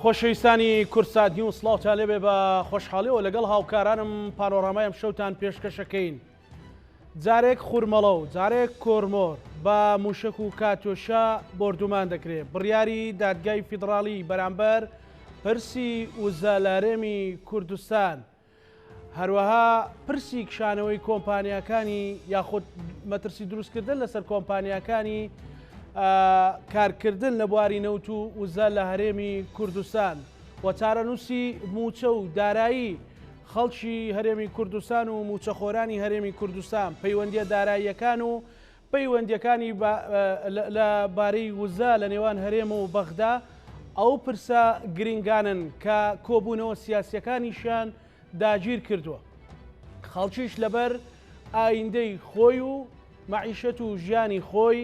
خۆشەویستانی کورسات نیوز سڵاوتان لێبێ بە خۆشحاڵیەوە لەگەڵ هاوکارانم پانۆڕامایم شەوتان پێشکەشەکەین. جارێک خوورمەڵە و جارێک کۆرمۆر بە موشک و کاتۆشە بردومان دەکرێت. بڕیاری دادگای فیدراڵی بەرامبەر پرسی وزە لە هەرێمی کوردستان، هەروەها پرسی کشانەوەی کۆمپانیاکانی یاخود مەترسی دروستکردن لەسەر کۆمپانیاکانی کارکردن لە بواری نەوت و وزە لە هەرێمی کوردستان و چارەنووسی موچە و دارایی خەڵکی هەرێمی کوردستان و موچەخۆرانی هەرێمی کوردستان، پەیوەندیە داراییەکان و پەیوەندیەکانی لە بارەی وزە لە نێوان هەرێم و بەغدا ئەو پرسە گرنگانن کە کۆبوونەوە سیاسیەکانیشیان داگیر کردووە. خەڵکیش لەبەر ئایندەی خۆی و مەعیشەت و ژیانی خۆی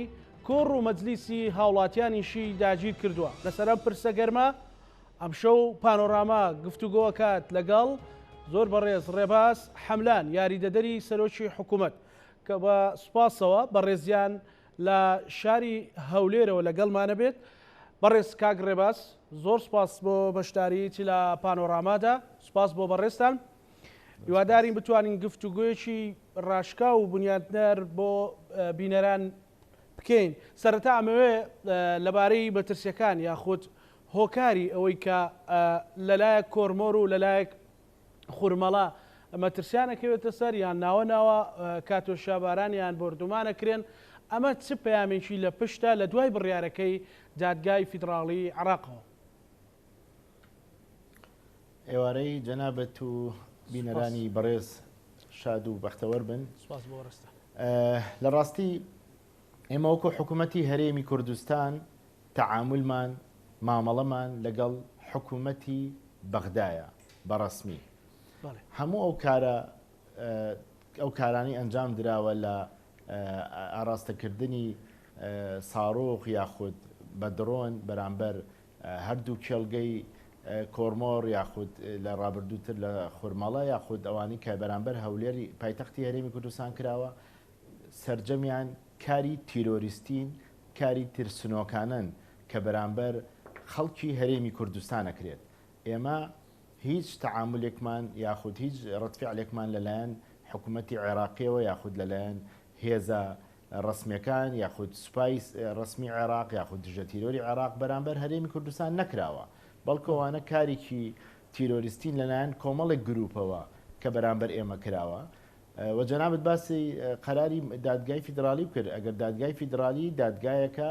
کۆڕ و مەجلیسی هاوڵاتیانیشی داگیر کردووە. لەسەر ئەم پرسە گەرمە ئەمشەو پانۆراما گفتوگۆکات لەگەڵ زۆر بەڕێز ڕێباز حەملان، یاریدەدەری سەرۆکی حکوومەت، کە بە سوپاسەوە بەڕێزیان لە شاری هەولێرەوە لەگەڵمانە بێت. بەڕێز کاک ڕێباز، زۆر سپاس بۆ بەشداریتی لە پانۆرامادا، سپاس بۆ بەڕێستان. هیوادارین بتوانین گفتوگویەکی ڕاشکا و بنیادنەر بۆ بینەران بکەین. سەرەتا ئەمەوێ لەبارەی مەترسیەکان یاخود هۆکاری ئەوەی کە لەلایەک کۆرمۆر و لەلایەک خوورمەڵە مەترسیانەکەوێتە سەر یان ناوە کاتۆشابارانیان بردومانەکرێن، ئەمە چ پەیامێکی لە پشتە لە دوای بڕیارەکەی دادگای فیدراڵی عێراقەوە؟ ئێوارەی جەنابەت و بینەرانی بەڕێز شاد و بەختەوەر بن. سپاس بۆ ڕێستان. لە ڕاستی ئێمە وەکو حکوومەتی هەرێمی کوردستان تەعاملمان مامەڵەمان لەگەڵ حکوومەتی بەغدایە بەڕەسمی. هەموو ئەو کارانی ئەنجام دراوە لە ئاراستەکردنی ساڕۆخ یاخود بە درۆن بەرامبەر هەردوو کێڵگەی کۆرمۆر یاخود لە ڕابردووتر لە خوورمەڵە یاخود ئەوانی کە بەرامبەر هەولێری پایتەختی هەرێمی کوردستان کراوە، سەرجەمیان کاری تیرۆریستین، کاری ترسنۆکانن کە بەرامبەر خەڵکی هەرێمی کوردستان ئەکرێت. ئێمە هیچ تەعاملێکمان یاخود هیچ ڕەتفعلێکمان لەلایەن حکوومەتی عێراقیەوە یاخود لەلایەن هێزە ڕسمیەکان یاخود سوپای ڕسمی عێراق یاخود دژە تیرۆری عێراق بەرامبەر هەرێمی کوردستان نەکراوە، بەڵکو ئەوانە کارێکی تیرۆریستین لەلایەن کۆمەڵێک گروپەوە کە بەرامبەر ئێمە کراوە. و جەنابەت باسی قەراری دادگای فیدراڵی بکرد. ئەگەر دادگای فیدراڵی دادگایەکە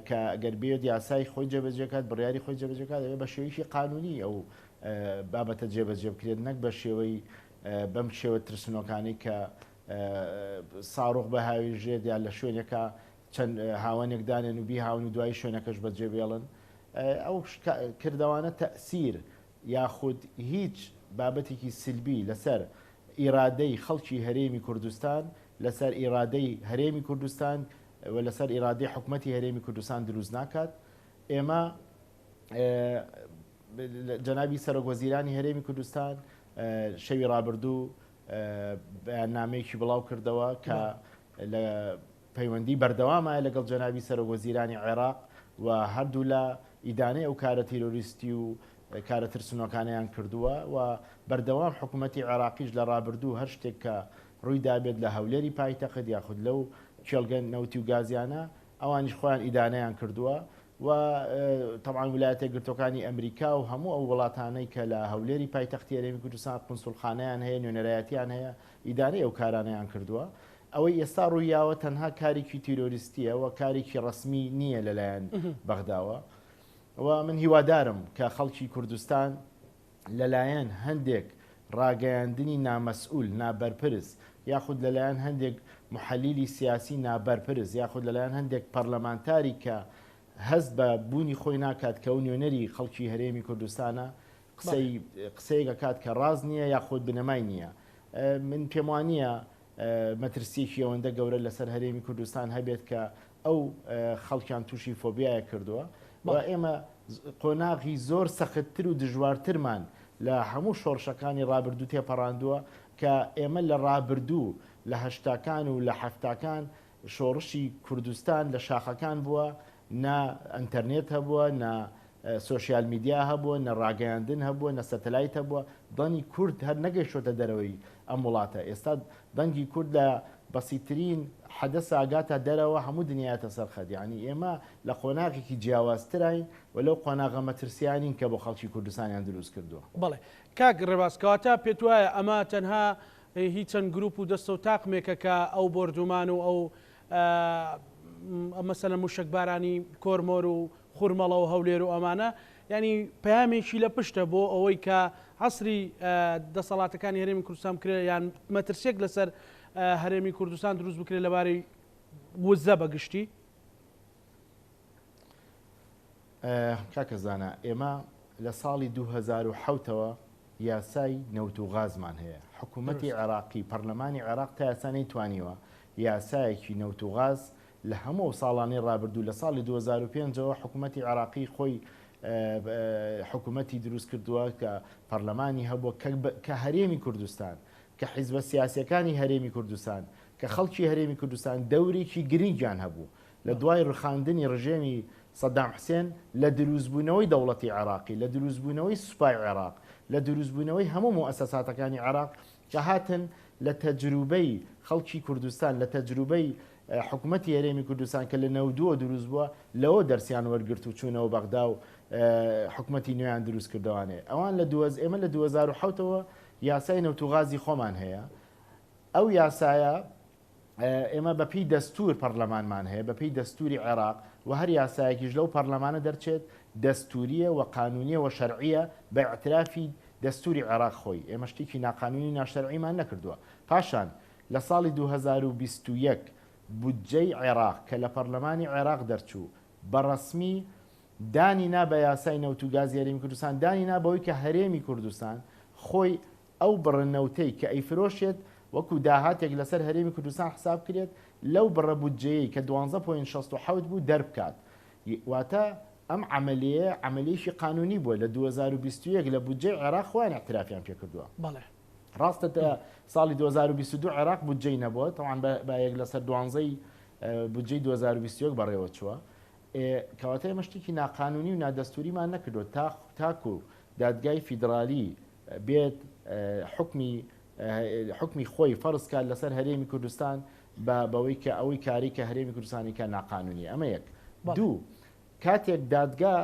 کە ئەگەر بێت یاسای خۆی جێبەجێکات، بڕیاری خۆی جێبەجێکات، ئەوێ بە شێوەیەکی قانونی ئەو بابەتە جێبەجێ بکرێت، نەک بە شێوەی بەم شێوە ترسنۆکانی کە ساڕۆخ بە هاویژێت یان لە شوێنێکە چەند هاوەنێکدانێن و بی هاون و دوای شوێنەکەش بەجێ بێڵن. ئەو کردەوانە تەئسیر یاخود هیچ بابەتێکی سلبی لەسەر ئیرادەی خەڵکی هەرێمی کوردستان، لەسەر ئیرادەی هەرێمی کوردستان و لەسەر ئیرادەی حکوومەتی هەرێمی کوردستان دروست ناکات. ئێمە جەنابی سەرۆکوەزیرانی هەرێمی کوردستان شەوی ڕابردوو بەیاننامەیەکی بڵاو کردەوە کە لە پەیوەندی بەردەوامە لەگەڵ جەنابی سەرۆکوەزیرانی عێراق و هەردوو لە ئیدانەی ئەو کارە تیرۆریستی و کارە ترسنۆکانیان کردووە و بەردەوام حکوومەتی عێراقیش لە ڕابردوو هەر شتێک کە ڕووی دابێت لە هەولێری پایتەخت یاخود لەو کێڵگە نەوتی و گازیانە ئەوانیش خۆیان ئیدانەیان کردووە و طبعاً ویلایەتە گرتوەکانی ئەمریکا و هەموو ئەو وڵاتانەی کە لە هەولێری پایتەختی هەرێمی کوردستان قونسوڵخانەیان هەیە، نوێنەرایەتیان هەیە، ئیدانەی ئەو کارانەیان کردووە. ئەوەی ئێستا ڕوویاوە تەنها کارێکی تیرۆریستیە و کارێکی ڕسمی نییە لەلایەن بەغداوە. و من هیوادارم کە خەڵکی کوردستان لەلایەن هەندێک ڕاگەیاندنی نامەسئول نابەرپرس یاخود لەلایەن هەندێک محەلیلی سیاسی نابەرپرس یاخود لەلایەن هەندێک پەرلەمانتاری کە هەست بە بوونی خۆی ناکات کە ئەو نوێنەری خەڵکی هەرێمی کوردستانە قسەیەکات کە ڕاز نییە یاخود بنەمای نییە. من پێم وانە مەترسیەکی ئەوەندە گەورە لەسەر هەرێمی کوردستان هەبێت کە ئەو خەڵکیان تووشی فۆبیایە کردووە و ئێمە قۆناغی زۆر سەختتر و دژوارترمان لە هەموو شۆڕشەکانی ڕابردوو تێپەڕاندووە کە ئێمە لە ڕابردوو لە هەشتاکان و لە حەفتاکان شۆڕشی کوردستان لە شاخەکان بووە، نا ئەنتەرنێت هەبووە، نا سوسیال میدیا هەبووە نە ڕاگەیاندن هەبووە نە سەتەلایت هەبووە دەنگی کورد هەر نەگەیشتۆتە دەرەوەی ئەم وڵاتە ئێستا دەنگی کورد لە بەسیترین حەدەس ئاگاتە دەرەوە هەموو دنیاتە سەرخەت یعنی ئێمە لە قۆناغێکی جیاوازترین وەلەو قۆناغە مەترسیانین کە بۆ خەڵکی کوردستانیان دروست کردووە. بەڵێ کاک ڕێبازکەواتە پێت وایە ئەمە تەنها هیچ چەند گروپ و دەستە و تاقمێکە کە ئەو بردومان و ئەو مەسەلەن موشکبارانی کۆرمۆر و خوورمەڵە و هەولێر و ئەمانە ینی پامێکی لە پشتە بۆ ئەوەی کە عەسری دەسەڵاتەکانی هەرێمی کوردستان بکرێت یان مەترسێک لەسەر هەرێمی کوردستان دروست بکرێت لەبارەی وزە بەگشتی. کاکەزانە ئێمە لە ساڵی 2007ەوە یاسای نەوت و غازمان هەیە حکوومەتی عێراقی پەرلەمانی عێراق تا یاسانەی توانیوە یاسایەکی نەوت و غاز لە هەموو ساڵانی ڕابردوو لە ساڵی 2005ەوە حکوومەتی عێراقی خۆی حکوومەتی دروست کردووە کە پەرلەمانی هەبووە کە هەرێمی کوردستان کە حیزبە سیاسیەکانی هەرێمی کوردستان کە خەڵکی هەرێمی کوردستان دەورێکی گرنگیان هەبوو لە دوای ڕخاندنی ڕژێمی سەدام حوسێن لە دروستبوونەوەی دەوڵەتی عێراقی لە دروستبوونەوەی سوپای عێراق لە دروستبوونەوەی هەموو مؤسساتەکانی عێراق کە هاتن لە تەجروبەی خەڵکی کوردستان لە تەجروبەی حکوومەتی هەرێمی کوردستان کە لە 92 دروست بووە لەوە دەرسیان وەرگرت و چوونەوە بەغدا و حکوومەتی نوێیان دروست کردوانێ ئەوان ئێمە لە 2007ەوە یاسای نەوت و غازی خۆمان هەیە ئەو یاسایە ئێمە بەپی دەستور پەرلەمانمان هەیە بەپی دەستوری عێراق و هەر یاسایەکیش لەو پەرلەمانە دەرچێت دەستوریە و قانونیە و شەرعیە بە اعترافی دەستوری عێراق خۆی ئێمە شتێکی ناقانونی ناشەرعیمان نەکردووە پاشان لە ساڵی 2021 بودجەی عێراق کە لە پەرلەمانی عێراق دەرچوو بەڕەسمی دانی نا بە یاسای نەوت و گازی هەرێمی کوردستان دانی نا بەوەی کە هەرێمی کوردستان خۆی ئەو بڕنەوتەی کە ئەیفرۆشێت وەکو داهاتێک لەسەر هەرێمی کوردستان حساب کرێت لەو بڕە بودجەیە کە 12.67 بوو دەربکات واتە ئەم عملیەیەکی قانونی بووە لە 2021 لە بودجەی عێراق خۆیان اعترافیان پێ کردووە. ڕاستە ساڵی 2022 عێراق بودجەی نەبووە تەوان بە یەک لەسەر 12 بودجەی 2021 بەڕێوە چووە کەواتە ئێمە شتێکی ناقانونی و نادەستوریمان نەکردووە تاکو دادگای فیدرالی بێت حکمی خۆی فەرزکات لەسەر هەرێمی کوردستان بەوەی کە ئەوەی کاری کە هەرێمی کوردستانی کە ناقانونی ئەمە یەک دوو کاتێک دادگا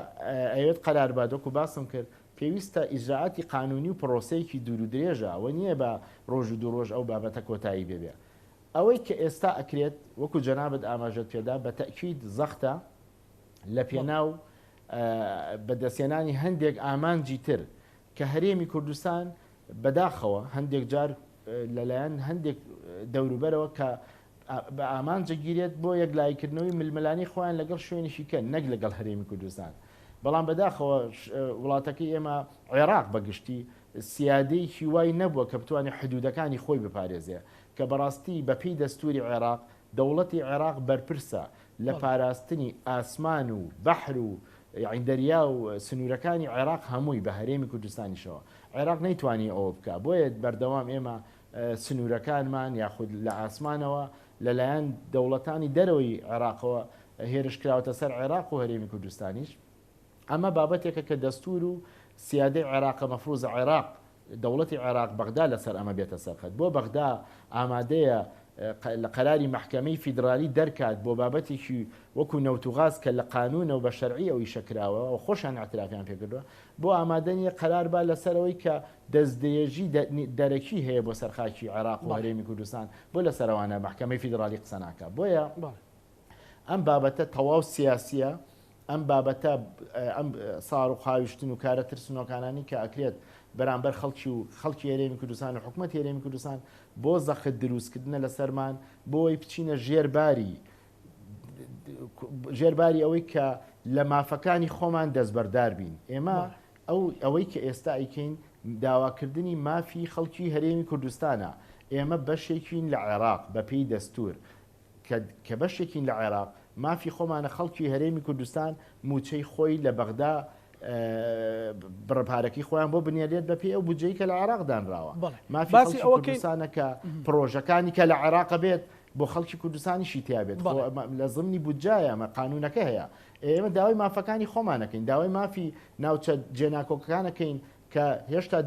ئەوێت قەراربادۆک و باسم کرد پێویستە ئیجراعاتی قانونی و پرۆسەیەکی دوور و درێژە ئەوە نییە بە ڕۆژ و دوو ڕۆژ ئەو بابەتە کۆتایی ببێ ئەوەی کە ئێستا ئەکرێت وەکو جەنابەت ئاماژەت پێدا بە تەکید زەختە لە پێناو بەدەستێنانی هەندێک ئامانجی تر کە هەرێمی کوردستان بەداخەوە هەندێک جار لەلایەن هەندێک دەوروبەرەوە کە بە ئامانجەگیرێت بۆ یەکلایکردنەوەی ململانی خۆیان لەگەڵ شوێنیشی کە نەک لەگەڵ هەرێمی کوردستان بەڵام بەداخەوە وڵاتەکەی ئێمە عێراق بەگشتی سیادەیەکی وای نەبووە کە بتوانێت حدودەکانی خۆی بپارێزێ کە بەڕاستی بەپی دەستوری عێراق دەوڵەتی عێراق بەرپرسە لە پاراستنی ئاسمان و بەحر و دەریا و سنوورەکانی عێراق هەمووی بە هەرێمی کوردستانیشەوە عێراق نەیتوانی ئەوە بکە بۆیە بەردەوام ئێمە سنوورەکانمان یاخود لە ئاسمانەوە لەلایەن دەوڵەتانی دەرەوەی عێراقەوە هێرشکراوەتە سەر عێراق و هەرێمی کوردستانیش ئەمە بابەتێکە کە دەستور و سیادەی عێراق مەفروزە عێراق دەوڵەتی عێراق بەغدا لەسەر ئەمە بێتە سەرخەت بۆ بەغدا ئامادەیە لە قەراری محکەمەی فیدرالی دەرکات بۆ بابەتێکی وەکو نەوت و غاز کە لە قانونە و بە شەرعی ئەوی شەکراوە و خۆشیان اعترافیان پێکردووە بۆ ئامادەنیە قەرار با لەسەرەوەی کە دەستدێژی دەرەکی هەیە بۆ سەرخاکی عێراق و هەرێمی کوردستان بۆ لەسەرەوانە محکەمەی فیدرالی قسە ناکە بۆیە ئەم بابەتە تەواو سیاسیە ئەم بابەتە ئەم ساڕ و خاویشتن و کارە ترسنۆکانانی کە ئەکرێت بەرامبەر خەڵکی هەرێمی کوردستان و حکوومەتی هەرێمی کوردستان بۆ زەخت دروستکردنە لە سەرمان بۆی بچینە ژێرباری ئەوەی کە لە مافەکانی خۆمان دەستبەردار بین ئێمە ئەوەی کە ئێستا ئەیکەین داواکردنی مافی خەڵکی هەرێمی کوردستانە ئێمە بەشێکین لە عێراق بەپێی دەستور کە بەشێکین لە عێراق مافی خۆمانە خەڵکی هەرێمی کوردستان موچەی خۆی لە بەغدا بڕپارەکی خۆیان بۆ بنیێت بە پێ ئەو بودجەی کە لە عێراق دانراوە مافی کوردستانەکە پرۆژەکانی کە لە عێراق بێت بۆ خەڵکی کوردستانیشی تیابێت لە زمنی بودجایە ئەمە قانونەکە هەیە ئێمە داوای مافەکانی خۆمانەکەین داوای مافی ناوچە جێناکۆکەکانەکەین کە هێشتا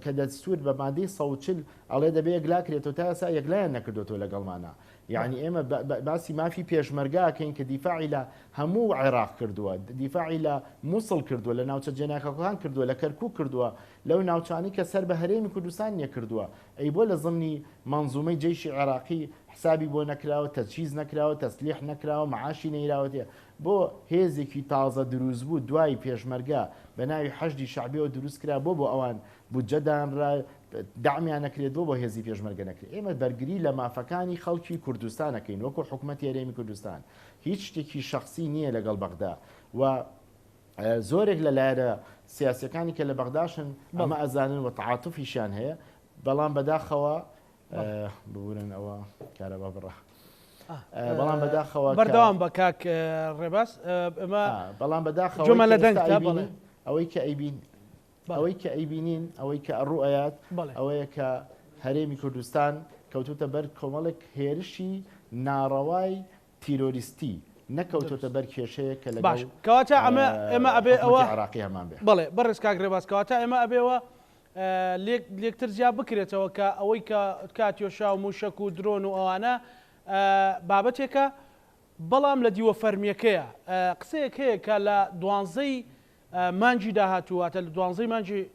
کە دەستور بە مادەی 140 ئەڵێ دەبێ یەکلاکرێتەوە تا ئێستا یەکلایەن نەکردوێتەوە لەگەڵمانە یعنی ئێمە باسی مافی پێشمەرگاکەین کە دیفاعی لە هەموو عێراق کردووە دیفاعی لە مووسڵ کردووە لە ناوچە جێناکەکان کردووە لە کەرکووک کردووە لەو ناوچانی کە سەر بە هەرێمی کوردستان نیە کردووە ئەی بۆ لە زمنی مانزومەی جێیشی عێراقی حسابی بۆ نەکراوە تەجهیز نەکراوە تەسلیح نەکراوە معاشی نەیراوەتێ بۆ هێزێکی تازە دروست بوو دوای پێشمەرگا بە ناوی حەشدی شعبیەوە دروست کرا بۆ ئەوان بودجەدانرا دامیان نەکرێت بۆ هێزی پێشمەرگە نەکرێت ئێمە بەرگری لە مافەکانی خەڵکی کوردستانەکەین وەکو حکوومەتی هەرێمی کوردستان هیچ شتێکی شخصی نییە لەگەڵ بەغدا و زۆرێک لە لایرە سیاسەکانی کە لە بەغداشن ئەمە ئەزانن و تعاتفیشان هەیە بەڵام بەداخەوە ببورن ئەوە کارەبا بڕە بەڵام بەداخەوە بەردەوام بە کاک ڕێباس ئەمە بەڵام بەداخەوە جمە لە دەنگ ئەوەی کە ئەیبین ئەوەی کە ئەیبینین ئەوەی کە ئەڕوئەیات ئەوەیە کە هەرێمی کوردستان کەوتوتە بەر کۆمەڵێک هێرشی ناڕەوای تیرۆریستی نەکەوتوتە بەر کێشەیە کە لەگەڵ کەواتە ئێمە ئەبێ ئەوە عێراقی هەمان بێ بڵێ بەڕێز کاک ڕێباس کەواتە ئێمە ئەبێەوە لێکتر زیاد بکرێتەوە کە ئەوەی کە کاتیۆشا و موشک و درۆن و ئەوانە بابەتێکە بەڵام لە دیوە فەرمیەکەیە قسەیەک هەیە کە لە 12 مانجی داهاتوواتە لە 12 مانجی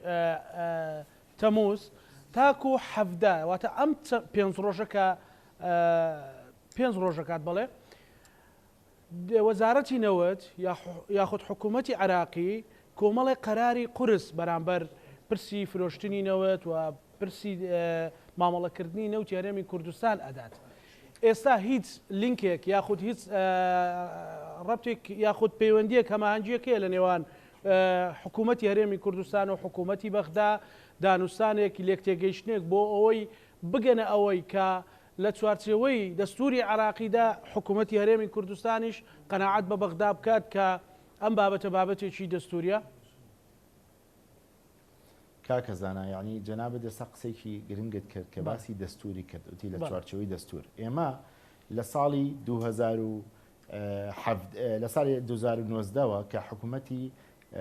تەمووز تاکو حەفدا واتە ئەم 5 ڕۆژەکە 5 ڕۆژەکات بڵێ وەزارەتی نەوت یاخود حکوومەتی عراقی کۆمەڵی قەراری قورس بەرامبەر پرسی فرۆشتنی نەوت و پرسی مامەڵەکردنی نەوتی هەرێمی کوردستان ئەدات ئێستا هیچ لینکێک یاخود هیچ ڕەبتێک یاخود پەیوەندیەک هەماهەنگیەکەیە لە نێوان حکوومەتی هەرێمی کوردستان و حکوومەتی بەغدا دانوستانێکی لێک تێگەیشتنێک بۆ ئەوەی بگەنە ئەوەی کە لە چوارچێوەی دەستوری عراقیدا حکوومەتی هەرێمی کوردستانیش قەناعەت بە بەغدا بکات کە ئەم بابەتە بابەتێکی دەستوریە کاکە زانا یعنی جەنابەت ئێستا قسێکی گرنگت کرد کە باسی دەستوری کرد وتی لە چوارچێوەی دەستور ئێمە لە ساڵی 2007 لە ساڵی 2009ەوە کە حکوومەتی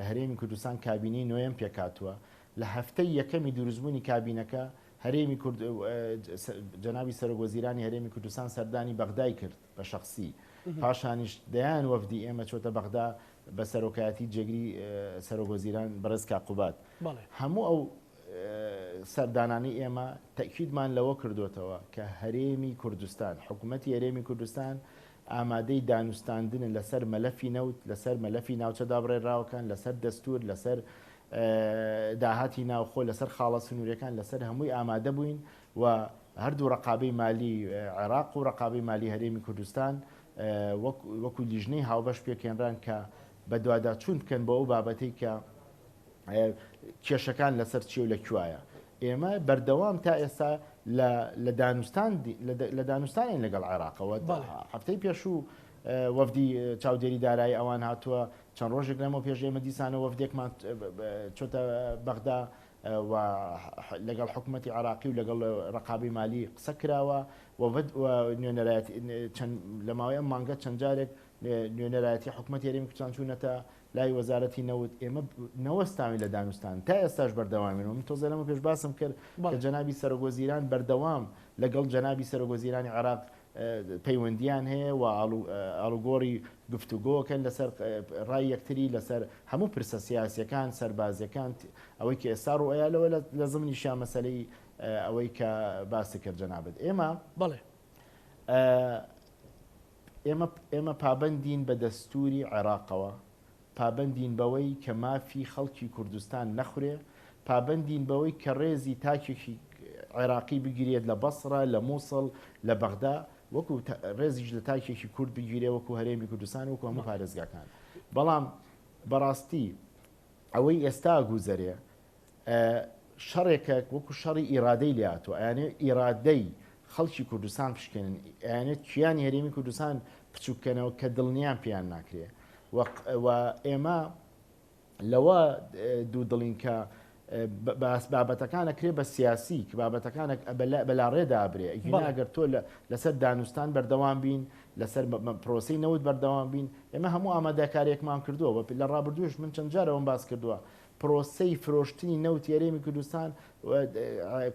هەرێمی کوردستان کابینی نوێم پێکاتووە لە هەفتەی یەکەمی دروستبوونی کابینەکە هەرێمی جەنابی سەرۆکوەزیرانی هەرێمی کوردستان سەردانی بەغدای کرد بە شخصی پاشانیش دەیان وەفدی ئێمە چۆتە بەغدا بە سەرۆکایەتی جێگری سەرۆکوەزیران بەڕێز کاقوبات هەموو ئەو سەردانانی ئێمە تەکیدمان لەوە کردوتەوە کە هەرێمی کوردستان حکوومەتی هەرێمی کوردستان ئامادەی دانوستاندنن لەسەر مەلەفی نەوت لەسەر مەلەفی ناوچە دابڕێراوەکان لەسەر دەستور لەسەر داهاتی ناوخۆ لەسەر خاڵە سنووریەکان لەسەر هەمووی ئامادە بووین و هەردوو ڕقابەی مالی عێراق و ڕقابەی مالی هەرێمی کوردستان وەکو لیژنەی هاوبەش پێکێنران کە بە دوواداچوون بکەن بۆ ئەو بابەتەی کە کێشەکان لەسەر چی و لەکوایە ئێمە بەردەوام تا ئێستا لە دانوستانین لەگەڵ عێراقەوە هەفتەی پێشوو وەفدی چاودێری دارایی ئەوان هاتووە چەند ڕۆژێک لەمە پێش ئێمە دیسانە وەفدێکمان چۆتە بەغدا و لەگەڵ حکوومەتی عراقی و لەگەڵ ڕقابی مالی قسە کراوە نوێنەرایەتی لە ماوەی ئەم مانگە چەند جارێک نوێنەرایەتی حکوومەتی هەرێمی کوردستان چوونەتە لای وەزارەتی نەوت ئێمە نەوەستاوی لە دانوستان تا ئێستاش بەردەوامین و من تۆزە لەمە پێش باسم کرد کە جەنابی سەرۆکوەزیران بەردەوام لەگەڵ جەنابی سەرۆکوەزیرانی عێراق پەیوەندیان هەیە و ئاڵوگۆڕی گفتوگۆکەن لەسەر ڕای یەکتری لەسەر هەموو پرسە سیاسیەکان سەربازیەکان ئەوەی کە ئێستا ڕوئەیە لەوە لە زمانی شا مەسەلەی ئەوەی کە باسی کرد جەنابەت ئێمە پابەندین بە دەستوری عێراقەوە پابەندین بەوەی کە مافی خەڵکی کوردستان نەخورێ پابەندین بەوەی کە ڕێزی تاکێکی عێراقی بگیرێت لە بەسڕە لە مووسڵ لە بەغدا وەکو ڕێزیش لە تاکێکی کورد بگیرێ وەکو هەرێمی کوردستان وەکو هەموو پارێزگاکان بەڵام بەڕاستی ئەوەی ئێستا گوزەرێ شەڕێکە وەکو شەڕی ئیرادەی لاتوە ئەیانێ ئیرادەی خەڵکی کوردستان پشکێنن ئەیانێت کیانی هەرێمی کوردستان بچووکەنەوە کە دڵنیان پێیان ناکرێ و ئێمە لەوە دوو دڵین کە بابەتەکانە کرێ بە سیاسی کە بابەتەکانە بەلا ڕێدا ئەبرێ ئەگەر تۆ لەسەر دانوستان بەردەوام بین لەسەر پرۆسی نەوت بەردەوام بین ئێمە هەموو ئامادەکارێکمان کردووە لە ڕابردوش من چەند جارەوەم باس کردووە پرۆسەی فرۆشتنی نەوت یاریێمی کوردستان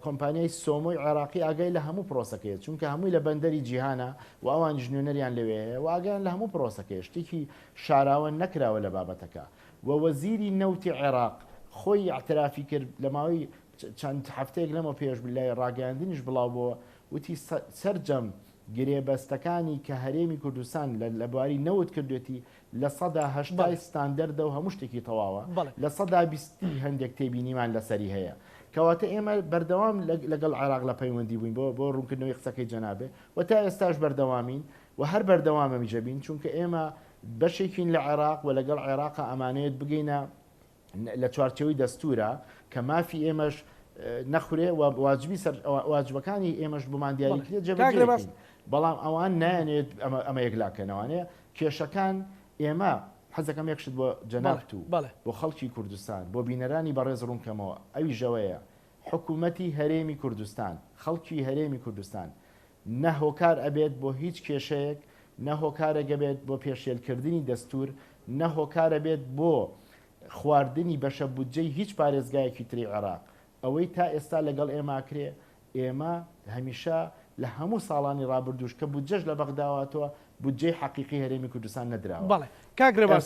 کۆمپانیای سۆمۆی عێراقی ئاگای لە هەموو پرۆسەکەیت چونکە هەمووی لە بەندەری جیهانە و ئەوان ژنوێنەریان لەوەیە و ئاگیان لە هەموو پرۆسەکەی شتێکی شاراوە نەکراوە لە بابەتەکە و وەزیری نەوتی عێراق خۆی اعترافی کرد لە ماوەی چەند هەفتەیەک لەمە پێش لای ڕاگەاندنیش بڵاو بووە وتی سەرجەم گرێبەستەکانی کە هەرێمی کوردستان لە بواری نەوت کردوێتی لە سەدا هەشتای ستاندەردە و هەموو شتێکی تەواوە لە سەدا بیستی هەندێک تێبینیمان لەسەری هەیە کەواتە ئێمە بەردەوام لەگەڵ عێراق لە پەیوەندی بووین بۆ ڕوونکردنەوەی قسەکەی جەنابێ و تا ئێستاش بەردەوامین و هەر بەردەوامە میجەبین چونکە ئێمە بەشێکین لە عێراق و لەگەڵ عێراقا ئەمانەیەت بگەینە لە چوارچەوەی دەستورە کە مافی ئێمەش نەخورێ واجبەکانی ئێمەش بمان دیاریکرێ جێبەجێ بەڵام ئەوان نایەنێت ئەمە یەکلاکەنەوەنەیە کێشەکان ئێمە حەزەکەم یەکشت بۆ جەنابەت و بۆ خەڵکی کوردستان بۆ بینەرانی بەڕێز ڕوونکەمەوە ئەوی ژەوەیە حکوومەتی هەرێمی کوردستان خەڵکی هەرێمی کوردستان نەهۆکار ئەبێت بۆ هیچ کێشەیەک نەهۆکارەگە بێت بۆ پێشێلکردنی دەستور نەهۆکارە بێت بۆ خواردنی بەشە بودجەی هیچ پارێزگایەکی تری عێراق ئەوەی تا ئێستا لەگەڵ ئێماکرێ ئێمە هەمیشە لە هەموو ساڵانی ڕابردوش کە بودجەش لە بەغداواتەوە بودجەی حەقیقی هەرێمی کوردستان نەدراوە بەڵێ کاگرێباس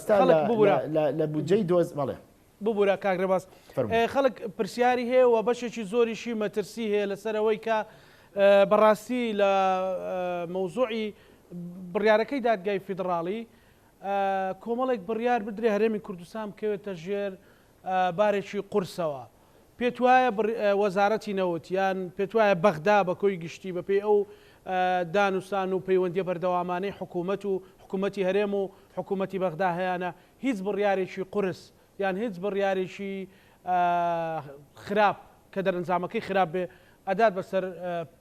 لە بودجەی دۆز بەڵێ ببوورە کاگرێباس خەڵک پرسیاری هەیە و بەشێکی زۆریشی مەترسی هەیە لەسەرەوەی کە بەڕاستی لە مەوزوعی بڕیارەکەی دادگای فیدراڵی کۆمەڵێک بڕیار بدرێ هەرێمی کوردستان بکەوێتە ژێر بارێکی قورسەوە پێت وایە وەزارەتی نەوت یان پێت وایە بەغدا بە کۆی گشتی بەپێی ئەو دانوستان و پەیوەندیە بەردەوامانەی حکوومەت و حکوومەتی هەرێم و حکوومەتی بەغدا هەیەە هیچ بڕیارێکی قورس یان هیچ بڕیارێکی خراپ کە دەرەنجامەکەی خراپ بێ ئەدات بەسەر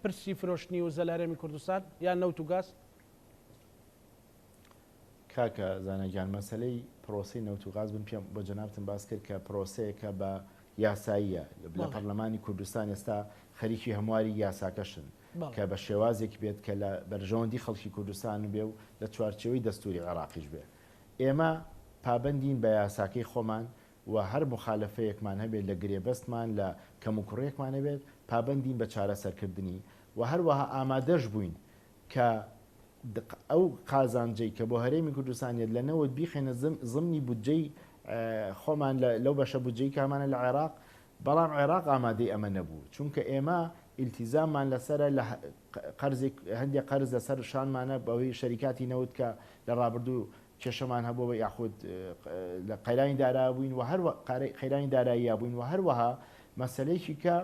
پرسی فرۆشتنی و زە لە هەرێمی کوردستان یان نەوت و گاز کاکە زانەگیان مەسلەی پرۆسی نەوت و غاز بن پێم بۆ جەنابتم باس کرد کە پرۆسەیەکە بە یاساییە لە پەرلەمانی کوردستان ئێستا خەریکی هەمواری یاساکەشن کە بە شێوازێکی بێت کە لە بەرژەوەندی خەڵکی کوردستان بێ و لە چوارچەوەی دەستوری عێراقیش بێ ئێمە پابندین بە یاساکەی خۆمان و هەر مخالفەیەکمان هەبێت لە گرێبەستمان لە کەموکوڕێکمان هەبێت پابندین بە چارەسەرکردنی و هەروەها ئامادەش بووین کە ئەو قازانجەی کە بۆ هەرێمی کوردستانیت لەنەوە بیخێنە زمنی بودجەی خۆمان لەو بەشە بودجەی کامانە لە عێراق بەڵام عێراق ئامادەی ئەمە نەبوو چونکە ئێمە ئیلتیزاممان لەسرە لە هەندێک قەرز لەسەر شانمانە بەوەی شەریکاتی نەوت کە لە ڕابردوو کێشەمان هەبوو بە یاخود لە قەیرانی دارایی بووین و هەر قەیرانی دارایی بووین و هەروەها مەسلەیەکی کە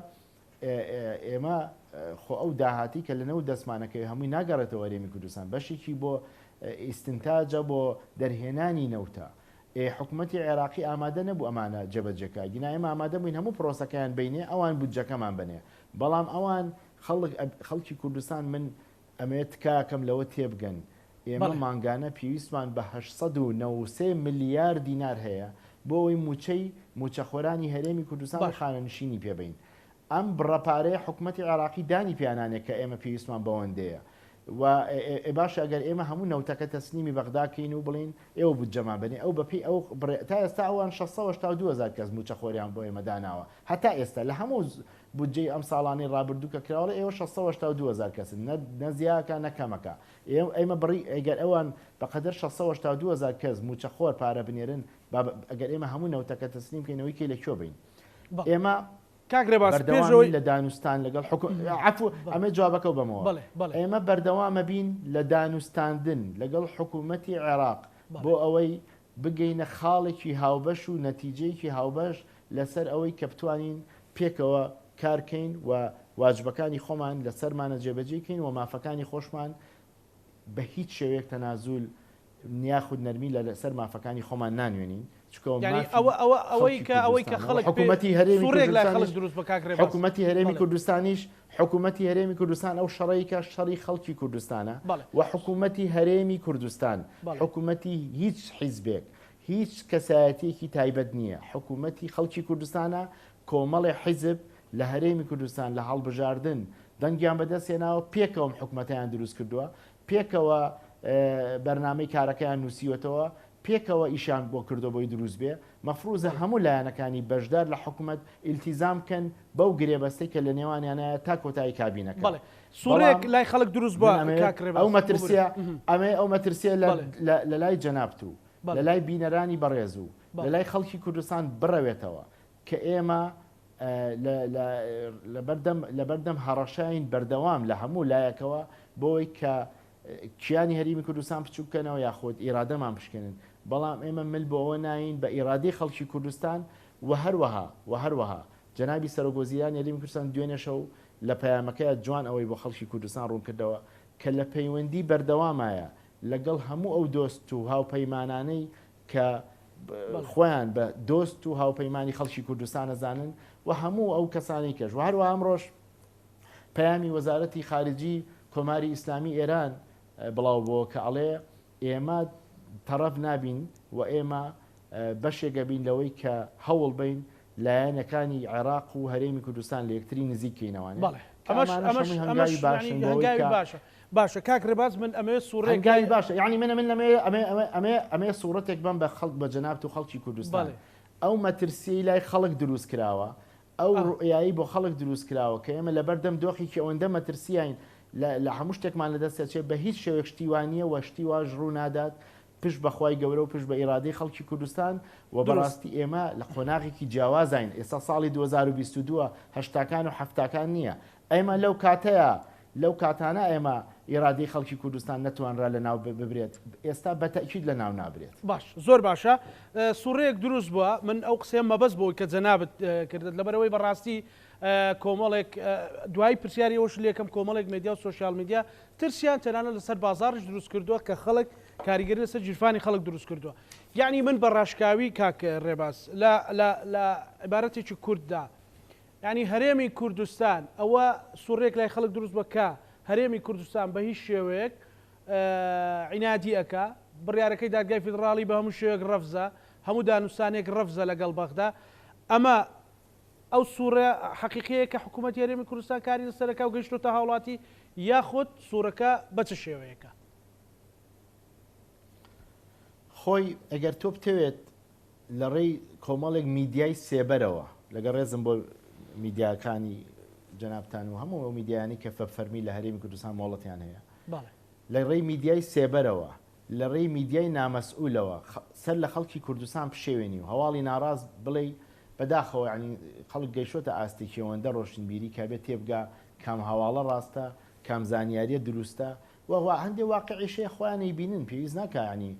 ئێمە خۆ ئەو داهاتی کە لەنەوت دەستمانەکەی هەمووی ناگەڕێتەوە هەرێمی کوردستان بەشێکی بۆ ئیستنتاجە بۆ دەرهێنانی نەوتە حکوومەتی عێراقی ئامادە نەبوو ئەمانە جێبەجێکە گینا ئێمە ئامادە بووین هەموو پرۆسەکەیان بینێ ئەوان بودجەکەمان بنێ بەڵام ئەوان خەڵکی کوردستان من ئەمەیە تکاکەم لەوە تێبگەن ئێمە مانگانە پێویستمان بە 893 ملیار دینار هەیە بۆ ئەوەی موچەخۆرانی هەرێمی کوردستان خانەنشینی پێبین ئەم بڕەپارەیە حکوومەتی عێراقی دانی پیانانێک کە ئێمە پێویستمان بەوەندەیە و باش ئەگەر ئێمە هەموو نەوتەکە تەسلیمی بەغداکەین و بڵین ئێوە بودجەمان بنێ ئەو بەپی ئەو تا ئێستا ئەوان 682,000 کەس موچەخۆریان بۆ ئێمە داناوە هەتا ئێستا لە هەموو بودجەی ئەم ساڵانی ڕابردوو کە کراوە ئێوە 682,000 کەسن نەزیاکە نەکەمەکە ئێمە بڕی ئەگەر ئەوان بەقەدەر 682,000 کەس موچەخۆر پارە بنێرن ئەگەر ئێمە هەموو نەوتەکە تەسلیم بکەینەوەی کێ لەکوێ بین ئێمە بەردەوامی لە دانوستان لەگەڵ عفو ئەمە جوابەکە بەمەوە ئێمە بەردەوامە بین لە دانوستاندن لەگەڵ حکوومەتی عێراق بۆ ئەوەی بگەینە خاڵێکی هاوبەش و نەتیجەیەکی هاوبەش لەسەر ئەوەی کە بتوانین پێکەوە کارکەین و واجبەکانی خۆمان لەسەرمانە جێبەجێکەین و مافەکانی خۆشمان بە هیچ شێوەیەک تەنازول نیاخود نەرمی لەسەر مافەکانی خۆمان نانوێنین ئەوەی کە خەڵک حکوومەتی هەرێمی کوردستانیش حکوومەتی هەرێمی کوردستان ئەو شەڕەیەکە شەڕی خەڵکی کوردستانە و حکوومەتی هەرێمی کوردستان حکوومەتی هیچ حیزبێک هیچ کەسایەتێکی تایبەت نییە حکوومەتی خەڵکی کوردستانە کۆمەڵی حیزب لە هەرێمی کوردستان لە هەڵبژاردن دەنگیان بەدەستێناوە پێکەوەم حکوومەتیان دروست کردووە پێکەوە بەرنامەی کارەکەیان نووسیوەتەوە پێکەوە ئیشان بۆ کردو بۆی دروست بێ مەفروزە هەموو لایەنەکانی بەشدار لە حکوومەت ئیلتیزام بکەن بەو گرێبەستەی کە لە نێوانیانە تا کۆتایی کابینەکە سوورێک لای خەڵک دروست بووە ئەو مەترسیە ئەو مەترسیە لە لای جەنابتوو لە لای بینەرانی بەڕێز و لە لای خەڵکی کوردستان بڕەوێتەوە کە ئێمە لە بەردەم هەڕەشاین بەردەوام لە هەموو لایەکەوە بۆی کە کیانی هەرێمی کوردستان بچووکەنەوە یاخۆت ئیرادەمان بشکێنن بەڵام ئێمە مل بۆ ئەوە ناین بە ئیرادەی خەڵکی کوردستان و هەروەها جەنابی سەرۆکوەزیرانی هەرێمی کوردستان دوێنێ شەو لە پەیامەکەیە جوان ئەوەی بۆ خەڵکی کوردستان ڕوون کردەوە کە لە پەیوەندی بەردەوامایە لەگەڵ هەموو ئەو دۆست و هاوپەیمانانەی کە خۆیان بە دۆست و هاوپەیمانی خەڵکی کوردستان ئەزانن و هەموو ئەو کەسانی کەش و هەروە ئەمڕۆژ پەیامی وەزارەتی خارجی کۆماری ئیسلامی ئێران بڵاو بۆ کە ئەڵێ ئێمە تەرەف نابین و ئێمە بەشێکە بین لەوەی کە هەوڵ بین لایەنەکانی عێراق و هەرێمی کوردستان لە یەکتری نزیکەینەوەوانێ باشە کاک ڕێباز من ئەمێ سوورێکگای باشە یعنی من ئەمێ سوورەتێک بم بە خەڵک بە جەنابەت و خەڵکی کوردستان ئەو مەترسی لای خەڵک دروست کراوە ئەو ڕوئایی بۆ خەڵک دروست کراوە کە ئێمە لە بەردەم دۆخێکی ئەوەندە مەترسیین لە هەموو شتێکمان لەدەستێت بە هیچ شێوەیەک شتیوانیە و شتی واژ ڕوو نادات پشت بەخوای گەورە و پشت بە ئیرادەی خەڵکی کوردستان و بەڕاستی ئێمە لە خۆناغێکی جیاوازین ئێستا ساڵی 2022 هەشتاکان و هەفتاکان نییە ئێمە لەو کاتانە ئێمە ئێرادەی خەڵکی کوردستان نەتوانرا لە ناو ببرێت ئێستا بەتەکید لە ناو نابرێت باش زۆر باشە سوورەیەک دروست بووە من ئەو قسەیە مەبەست بۆی کە جەنابەت کردت لەبەرەوەی بەڕاستی کۆمەڵێک دوای پرسیاری ئەوش لێکم کۆمەڵێک مێدیا و سوۆشیال میدیا ترسیان تەنانە لەسەر بازاڕش دروست کردووە کە خەڵک کاریگەری لەسەر جیرفانی خەڵک دروست کردووە یعنی من بە ڕاشکاوی کاک ڕێباز لە عیبارەتێکی کورددا یعنی هەرێمی کوردستان ئەوە سوورێک لای خەڵک دروست بکە هەرێمی کوردستان بە هیچ شێوەیەک عینادی ئەکا بڕیارەکەی دادگای فیدراڵی بە هەموو شێوەیەک ڕەفزە هەموو دانووسانێک ڕەفزە لەگەڵ بەغدا ئەمە ئەو سوورە حەقیقەیە کە حکوومەتی هەرێمی کوردستان کاری لەسەرەکە و گەیشتۆتە هاوڵاتی یاخود سوورەکە بە چ شێوەیەکە خۆی ئەگەر تۆ بتەوێت لە ڕێی کۆمەڵێک میدیای سێبەرەوە لەگە ڕێزم بۆ میدیاکانی جەنابتان و هەموو ئەو میدیانی کە فەرمی لە هەرێمی کوردستان مۆڵەتیان هەیە لە ڕێی میدیای سێبەرەوە لە ڕێی میدیای نامەسئولەوە سەر لە خەڵکی کوردستان پشێوێنی و هەواڵی ناڕاز بڵێ بەداخەوە ینی خەڵک گەیشتە ئاستێکی ئەوەندە ڕۆشنبیری کە بێت تێبگا کام هەواڵە ڕاستە کام زانیاریە دروستە وەوا هەندێک واقعیشەیە خۆیانەی بینن پێویست ناکانی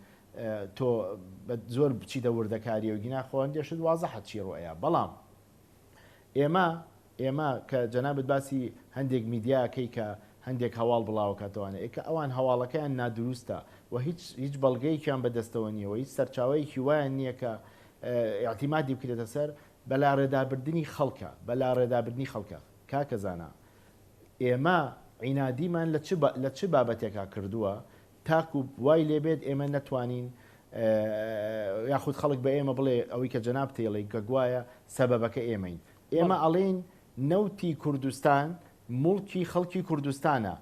تۆ زۆر بچیتە وردەکاریە و گینا خۆندێشت وازەحەت چی ڕۆیە بەڵام ئێمە کە جەنابەت باسی هەندێک میدیاکەی کە هەندێک هەواڵ بڵاوکاتوانێت کە ئەوان هەواڵەکەیان نادروستە و هیچ بەڵگەیەکیان بەدەستەوە نیەوە هیچ سەرچاوەیەکی وایان نییە کە اعتیمادی بکرێتە سەر بەلا ڕێدابردننی خەڵکە بەلا ڕێدابردننی خەڵکە کاکەزانە ئێمە عینادیمان لە چ بابەتێکا کردووە تاکو وای لێبێت ئێمە نەتوانین یاخود خەڵک بە ئێمە بڵێ ئەوەی کە جەناب تێڵی کە گوایە سەبەبەکە ئێمەین ئێمە ئەڵێن نەوتی کوردستان مڵکی خەڵکی کوردستانە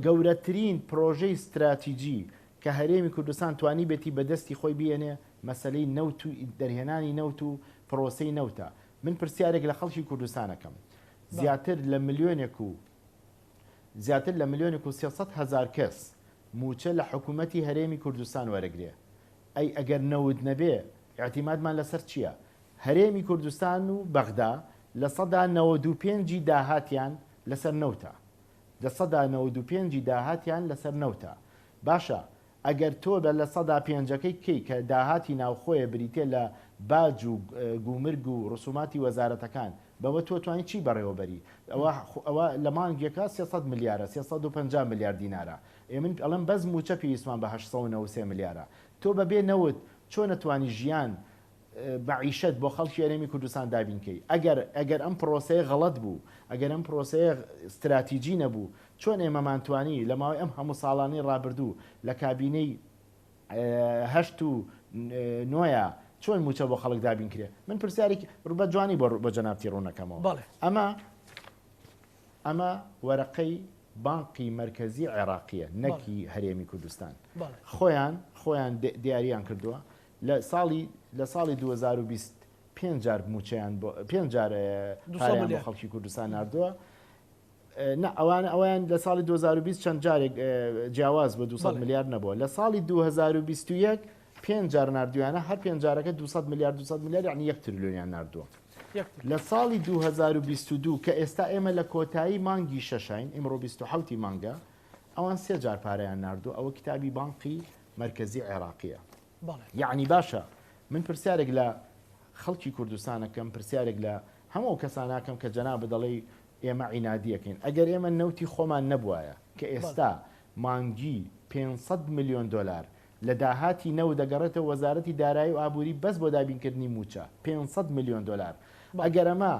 گەورەترین پرۆژەی استراتیجی کە هەرێمی کوردستان توانی بێتی بەدەستی خۆی بێنێ مەسلەی نەوت و دەرهێنانی نەوت و پرۆسەی نەوتە من پرسیارێک لە خەڵکی کوردستانەکەم زیاتر لە ملیۆنێک و 300,000 کەس موچە لە حکوومەتی هەرێمی کوردستان وەرەگرێ ئەی ئەگەر نەوت نەبێ اعتیمادمان لەسەر چییە هەرێمی کوردستان و بەغدا لە سەدا 95 داهاتیان لەسەر نەوتە لە سەدا 95 داهاتیان لەسەر نەوتە باشە ئەگەر تۆ بە لە سەدا پێنجەکەی کەی کە داهاتی ناوخۆیە بریتێ لە باج و گومرگ و ڕسوماتی وەزارەتەکان بەوە تۆ توانین چی بەڕێوەبەری ئەوە لە مانگێکە 300 میلیارە 350 میلیارد دینارە من ئەڵم بەز موچە پێویستمان بە 893 میلیارە تۆ بەبێ نەوت چۆن نەتوانی ژیان بەعیشت بۆ خەڵکی هەرێمی کوردستان دابینکەی ئەگەر ئەم پرۆسەیە غەڵەت بوو ئەگەر ئەم پرۆسەیە استراتیجی نەبوو چۆن ئێمەمانتوانی لە ماوەی ئەم هەموو ساڵانەی ڕابردوو لە کابینەی هەشت و نۆیە چۆن موچە بۆ خەڵک دابین کرێ من پرسیارێکی ڕوبە جوانی بۆ جەنابتی ڕوونەکەمەوە ئەمە وەرەقەی بانقی مرکزی عێراقیە نەکی هەرێمی کوردستان خۆیان دیاریان کردووە لە ساڵی 2020 5 جار موچەیان 5 جار پارەیان بۆ خەڵکی کوردستان نردووە ئەویان لە ساڵی 2020 چەند جارێک جیاواز بە 200 میلیارد نەبووە لە ساڵی 2021 5 جار نردویانە هەر 5 جارەکە 200 میلیارد یعنی 1 تریلیۆنیان نردووە لە ساڵی 2022 کە ئێستا ئێمە لە کۆتایی مانگی شەشین ئمڕۆ 27 مانگە ئەوان 3 جار پارەیان نردووە ئەوە کتابی بانقی مرکزی عێراقیە یعنی باشە من پرسیارێک لە خەڵکی کوردستانەکەم پرسیارێک لە هەموو کەساناکەم کە جەناب دەڵێ ئێمە عینادیەکەین ئەگەر ئێمە نەوتی خۆمان نەبووایە کە ئێستا مانگی 500 میلیۆن دلار لە داهاتی نەو دەگەڕێتە وەزارەتی دارایی و ئابووری بەس بۆ دابینکردنی موچە 500 میلیۆن دلار ئەگەر ئەمە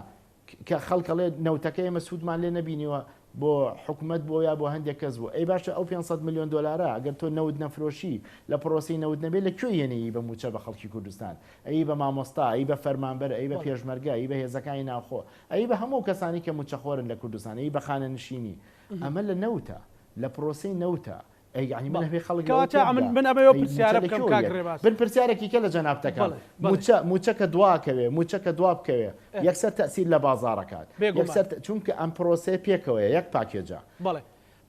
کە خەڵکەڵێ نەوتەکە ئێمە سوودمان لێ نەبینیوە بۆ حکوومەت بۆ یا بۆ هەندێک کەس بوو ئەی باشە ئەو 500 میلیۆن دلارە ئەگەر تۆ نەود نەفرۆشی لە پرۆسی نەود نەبێت لە کوێ یێنەی بە موچە بە خەڵکی کوردستان ئەی بە مامۆستا ئەی بە فەرمانبەر ئەی بە پێشمەرگە ئەی بە هێزەکانی ناوخۆ ئەی بە هەموو کەسانی کە موچەخۆرن لە کوردستان ئەی بە خانە نشینی ئەمە لە نەوتە لە پرۆسی نەوتە يعني من هبي خلق من أبي برسيارة بكم كاكري باس برسيارة كي كلا جنابتك موچا كدوا كوي موچا كدواب كوي يكسر تأثير لبازاركات يكسر چونك ام بروسي بيكوي يك باكيجا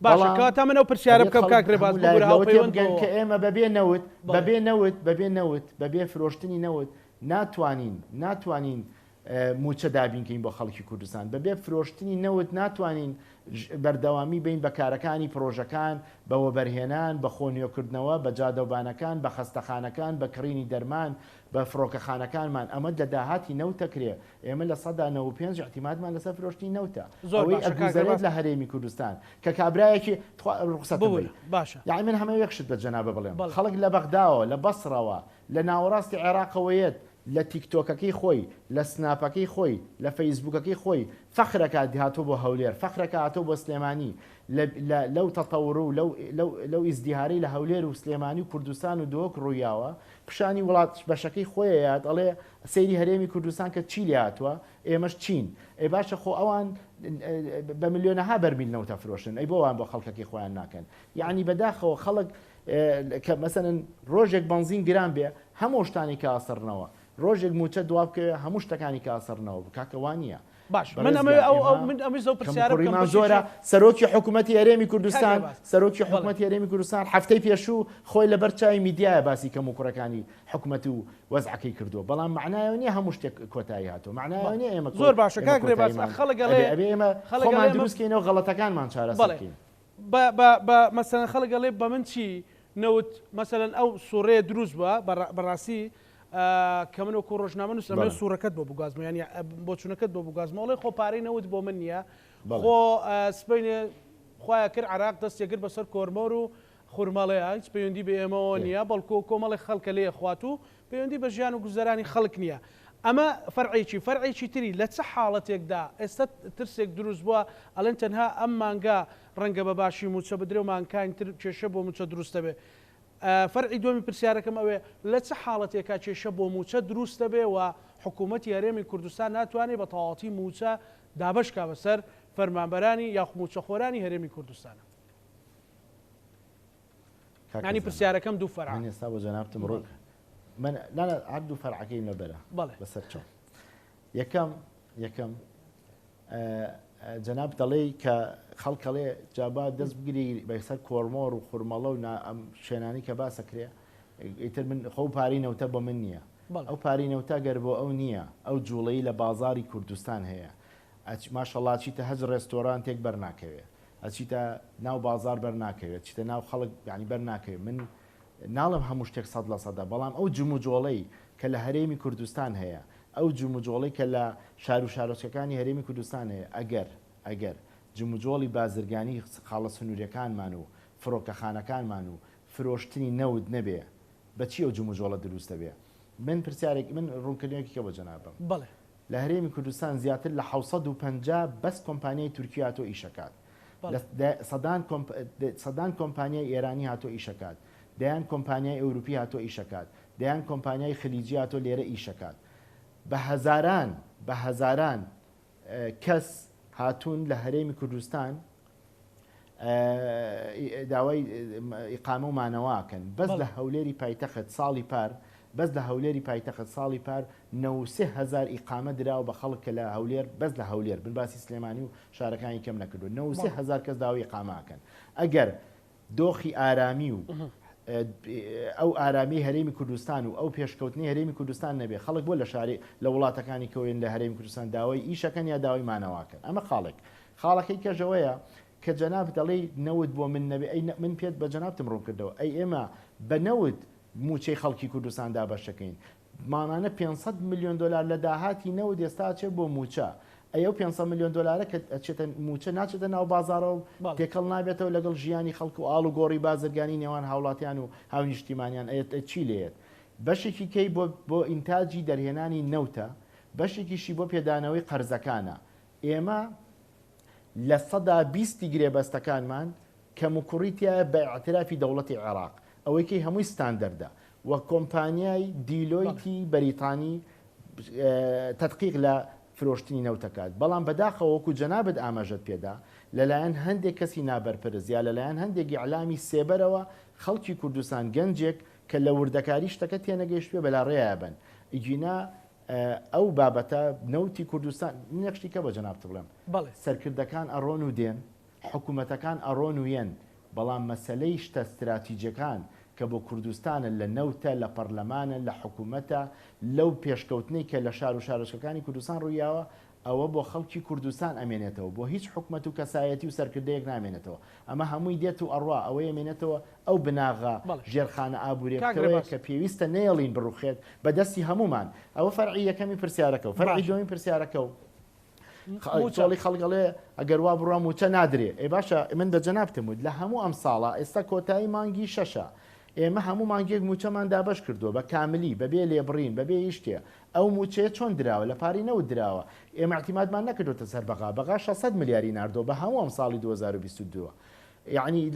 باشا كاتا من برسيارة بكم كاكري باس بقولها وبيون كأما ببي نوت ببي فروشتني نوت ناتوانين موچە دابینکەین بۆ خەڵکی کوردستان بەبێ فرۆشتنی نەوت ناتوانین بەردەوامی بین بە کارەکانی پرۆژەکان بەوە بەرهێنان بە خۆنیۆکردنەوە بە جادەوبانەکان بە خەستەخانەکان بە کڕینی دەرمان بە فڕۆکەخانەکانمان ئەمە لە داهاتی نەوتەکرێ ئێمە لە 95 احتیمادمان لەسەر فرۆشتنی نەوتە ئەوەی ئەگوزارێت لە هەرێمی کوردستان کە کابرایەکی ڕخسەت باشە یعنی من هەمە یەکشت بە جەنابە بڵێم خەڵک لە بەغداوە لە بەسڕەوە لە ناوەڕاستی عێراقەوەیەت لە تیکتۆکەکەی خۆی لە سناپەکەی خۆی لە فەیسبوکەکەی خۆی فەخرەکە هاتۆ بۆ هەولێر فەخرەکە هاتۆ بۆ سلێمانی لەو تەتەوڕ و لەو ئیزدیهاری لە هەولێر و سلێمانی و کوردستان و دۆک ڕوویاوە پیشانی وڵات بەشەکەی خۆیات ئەڵێ سەیری هەرێمی کوردستان کە چی لێ هاتووە ئێمەش چین ئێ باشە خۆ ئەوان بە ملیۆنەها بەرمیل نەوتە فرۆشن ئەی بۆوان بۆ خەڵکەکەی خۆیان ناکەن یعنی بەداخەوە خەڵک کە مەسەرەن ڕۆژێک بنزین گران بێ هەموو شتانی کە ئاسڕنەوە ڕۆژێک موچە دواب بکەوێ هەموو شتەکانی کاسەرنەوە کاکەوانە باش من ئەمە زۆر پرسیارەکەم زۆرە سەرۆکی حکوومەتی هەرێمی کوردستان سەرۆکی حکوومەتی هەرێمی کوردستان هەفتەی پێشوو خۆی لەبەر چای میدیایە باسی کەم و کوڕەکانی حکوومەت و وەزعەکەی کردووە بەڵام معنایەوە نییە هەموو شتێک کۆتایی هاتووە معنایەوە نیە ئێمە زۆر باشە کاکرێ باس ئێمە خەڵکمان دروستکەینەوە غەڵەتەکانمان چارەسەرکەین بە مەسەلەن خەڵگەڵێ بە من چی نەوت مەسەلەن ئەو سوڕێ دروست بووە بەڕاستی کە من وەکو ڕۆژنامە نووسەمە سوورەکەت بۆ بگازمە ینی بۆ چوونەکەت بۆ بگازمەڵی خۆ پارەی نەوت بۆ من نییە خۆ سبینێ خۆیان کرد عراق دەستێکرد بەسەر کۆرمۆر و خورمەڵەیە هیچ پەیوەندی بە ئێمەوە نییە بەڵکو کۆمەڵی خەڵکە لێ خوات و پەیوەندی بە ژیان و گوزەرانی خەڵک نییە ئەمە فەرعێکی تری لە چه حاڵەتێکدا ئێستا ترسێک دروست بووە ئەڵێن تەنها ئەم مانگا ڕەنگە بە باشی موچە بدرێ و مانکانی تر کێشە بۆ موچە دروستە بێ فەرعی دومی پرسیارەکەم ئەوێ لە چه حاڵەتێکا کێشە بۆ موچە دروستە بێ و حکوومەتی هەرێمی کوردستان ناتوانێت بە تەواوەتی موچە دابشکا بەسەر فەرمانبەرانی یاخ موچەخۆرانی هەرێمی کوردستانە ینی پرسیارەکەم دوو فەرع من ئێستا بۆ جەنابتم ڕۆ من هەر دوو فەرعەکەی لەبەرە بەسەر چۆن یەکەم جەناب دەڵێ کە خەڵکەڵێ جابا دەست بگیری بەسەر کۆرمۆر و خورمەڵە و شوێنانی کە باسەکرێ ئیتر من خۆ پاری نەوتە بۆ من نییە ئەو پاری نەوتە گەر بۆ ئەو نییە ئەو جوڵەی لە بازاری کوردستان هەیە ماشەڵڵا چیتە هەج ڕێستۆرانتێک بەرناکەوێت ئەچیتە ناو بازار بەرناکەوێت چیتە ناو خەڵک ینی بەرناکەوێت من ناڵم هەموو شتێک 100% بەڵام ئەو جموجۆڵەی کە لە هەرێمی کوردستان هەیە ئەو جموجۆڵی کە لە شار و شارۆچەکانی هەرێمی کوردستان هەیە ئەگەر جموجۆڵی بازرگانی خاڵە سنووریەکانمان و فڕۆکەخانەکانمان و فرۆشتنی نەود نەبێ بەچی ئەو جموجۆڵە دروستە بێ من پرسیارێک من ڕوونکردنێکی کە بە جەنابم بەڵێ لە هەرێمی کوردستان زیاتر لە 750 بەس کۆمپانیای تورکیا هاتۆ ئیشەکات سەدان کۆمپانیای ئێرانی هاتۆ ئیشەکات دەیان کۆمپانیای ئەوروپی هاتۆ ئیشەکات دەیان کۆمپانیای خلیجیاتۆ لێرە ئیشەکات بە هەزاران کەس هاتوون لە هەرێمی کوردستان داوای ئیقامە و مانەوەکەن بەس لە هەولێری پایتەخت ساڵی پار بەس لە هەولێری پایتەخت ساڵی پار 93,000 ئیقامە دراوە بە خەڵک کە لە هەولێر بەس لە هەولێر بنباسی سلێمانی و شارەکانی کەم نەکردو 93,000 کەس داوای ئیقامەکەن ئەگەر دۆخی ئارامی و ئەو ئارامی هەرێمی کوردستان و ئەو پێشکەوتنی هەرێمی کوردستان نەبێ خەڵک بۆ لە شاری لە وڵاتەکانی کەوێن لە هەرێمی کوردستان داوای ئیشەکەن یا داوای مانەوەکەن ئەمە خاڵەکەی کەژەوەیە کە جەناب دەڵێ نەوت بۆ من نەبێ ئەی من پێت بە جەنابتم ڕوون کردەوە ئەی ئێمە بە نەوت موچەی خەڵکی کوردستان دابەشەکەین مانانە 500 میلیۆن دلار لە داهاتی نەوت ئێستا چێت بۆ موچە ئەو 500 میلیۆن دلارە کە ئەچێتە موچە ناچێتە ناو بازارەوە و تێکەڵ نابێتەوە لەگەڵ ژیانی خەڵک و ئاڵ و گۆڕی بازرگانی نێوان هاوڵاتیان و هاونیشتیمانیان چی لێت بەشێکی کەی بۆ ئینتاجی دەرهێنانی نەوتە بەشێکیشی بۆ پێدانەوەی قەرزەکانە ئێمە لە 120 گرێبەستەکانمان کە مکوڕیتە بە ئاعترافی دەوڵەتی عێراق ئەوەی کەی هەمووی ستاندەردە وە کۆمپانیای دیلۆیتی بەریتانی تەدقیق لە فرۆشتنی نەوتەکات بەڵام بەداخەوە وەکو جەنابەت ئاماژەت پێدا لەلایەن هەندێک کەسی نابەرپرز یا لەلایەن هەندێکی ئیعلامی سێبەرەوە خەڵکی کوردستان گەنجێک کە لە وردەکاری شتەکە تێنەگەیشتوێ بەلا ڕێیا بن ئیجینا ئەو بابەتە نەوتی کوردستان نەخشتی کە بە جەنابت بڵێم سەرکردەکان ئەڕۆن و دێن حکوومەتەکان ئەڕۆن و یەن بەڵام مەسلەی شتە استراتیجەکان کە بۆ کوردستانە لە نەوتە لە پەرلەمانە لە حکوومەتە لەو پێشکەوتنی کە لە شار و شارۆچکەکانی کوردستان ڕوویاوە ئەوە بۆ خەڵکی کوردستان ئەمێنێتەوە بۆ هیچ حکومەت و کەسایەتی و سەرکردەیەک نامێنێتەوە ئەمە هەمووی دێت و ئەڕوا ئەوەی ئەمێنێتەوە ئەو بناغا ژێرخانە ئابوورێکەوەی کە پێویستە نێڵین بڕوخێت بەدەستی هەمومان ئەوە فەرعی یەکەمی پرسیارەکە و فەرعی دومی پرسیارەکە و چۆڵی خەڵگەڵێ ئەگەر وا بڕام وچە نادرێ ئێ باشە من بە جەنابتم وت لە هەموو ئەم ساڵە ئێستا کۆتایی مانگی شەشە ئێمە هەموو مانگێک موچەمان دابش کردووە بە کاملی بەبێ لێبڕین بەبێ هیچتێ ئەو موچەیە چۆن دراوە لە پاری نەوت دراوە ئێمە احتیمادمان نەکردوتە سەر بەغا 600 میلیاری ناردۆ بە هەموو ئەم ساڵی 2022 یعنی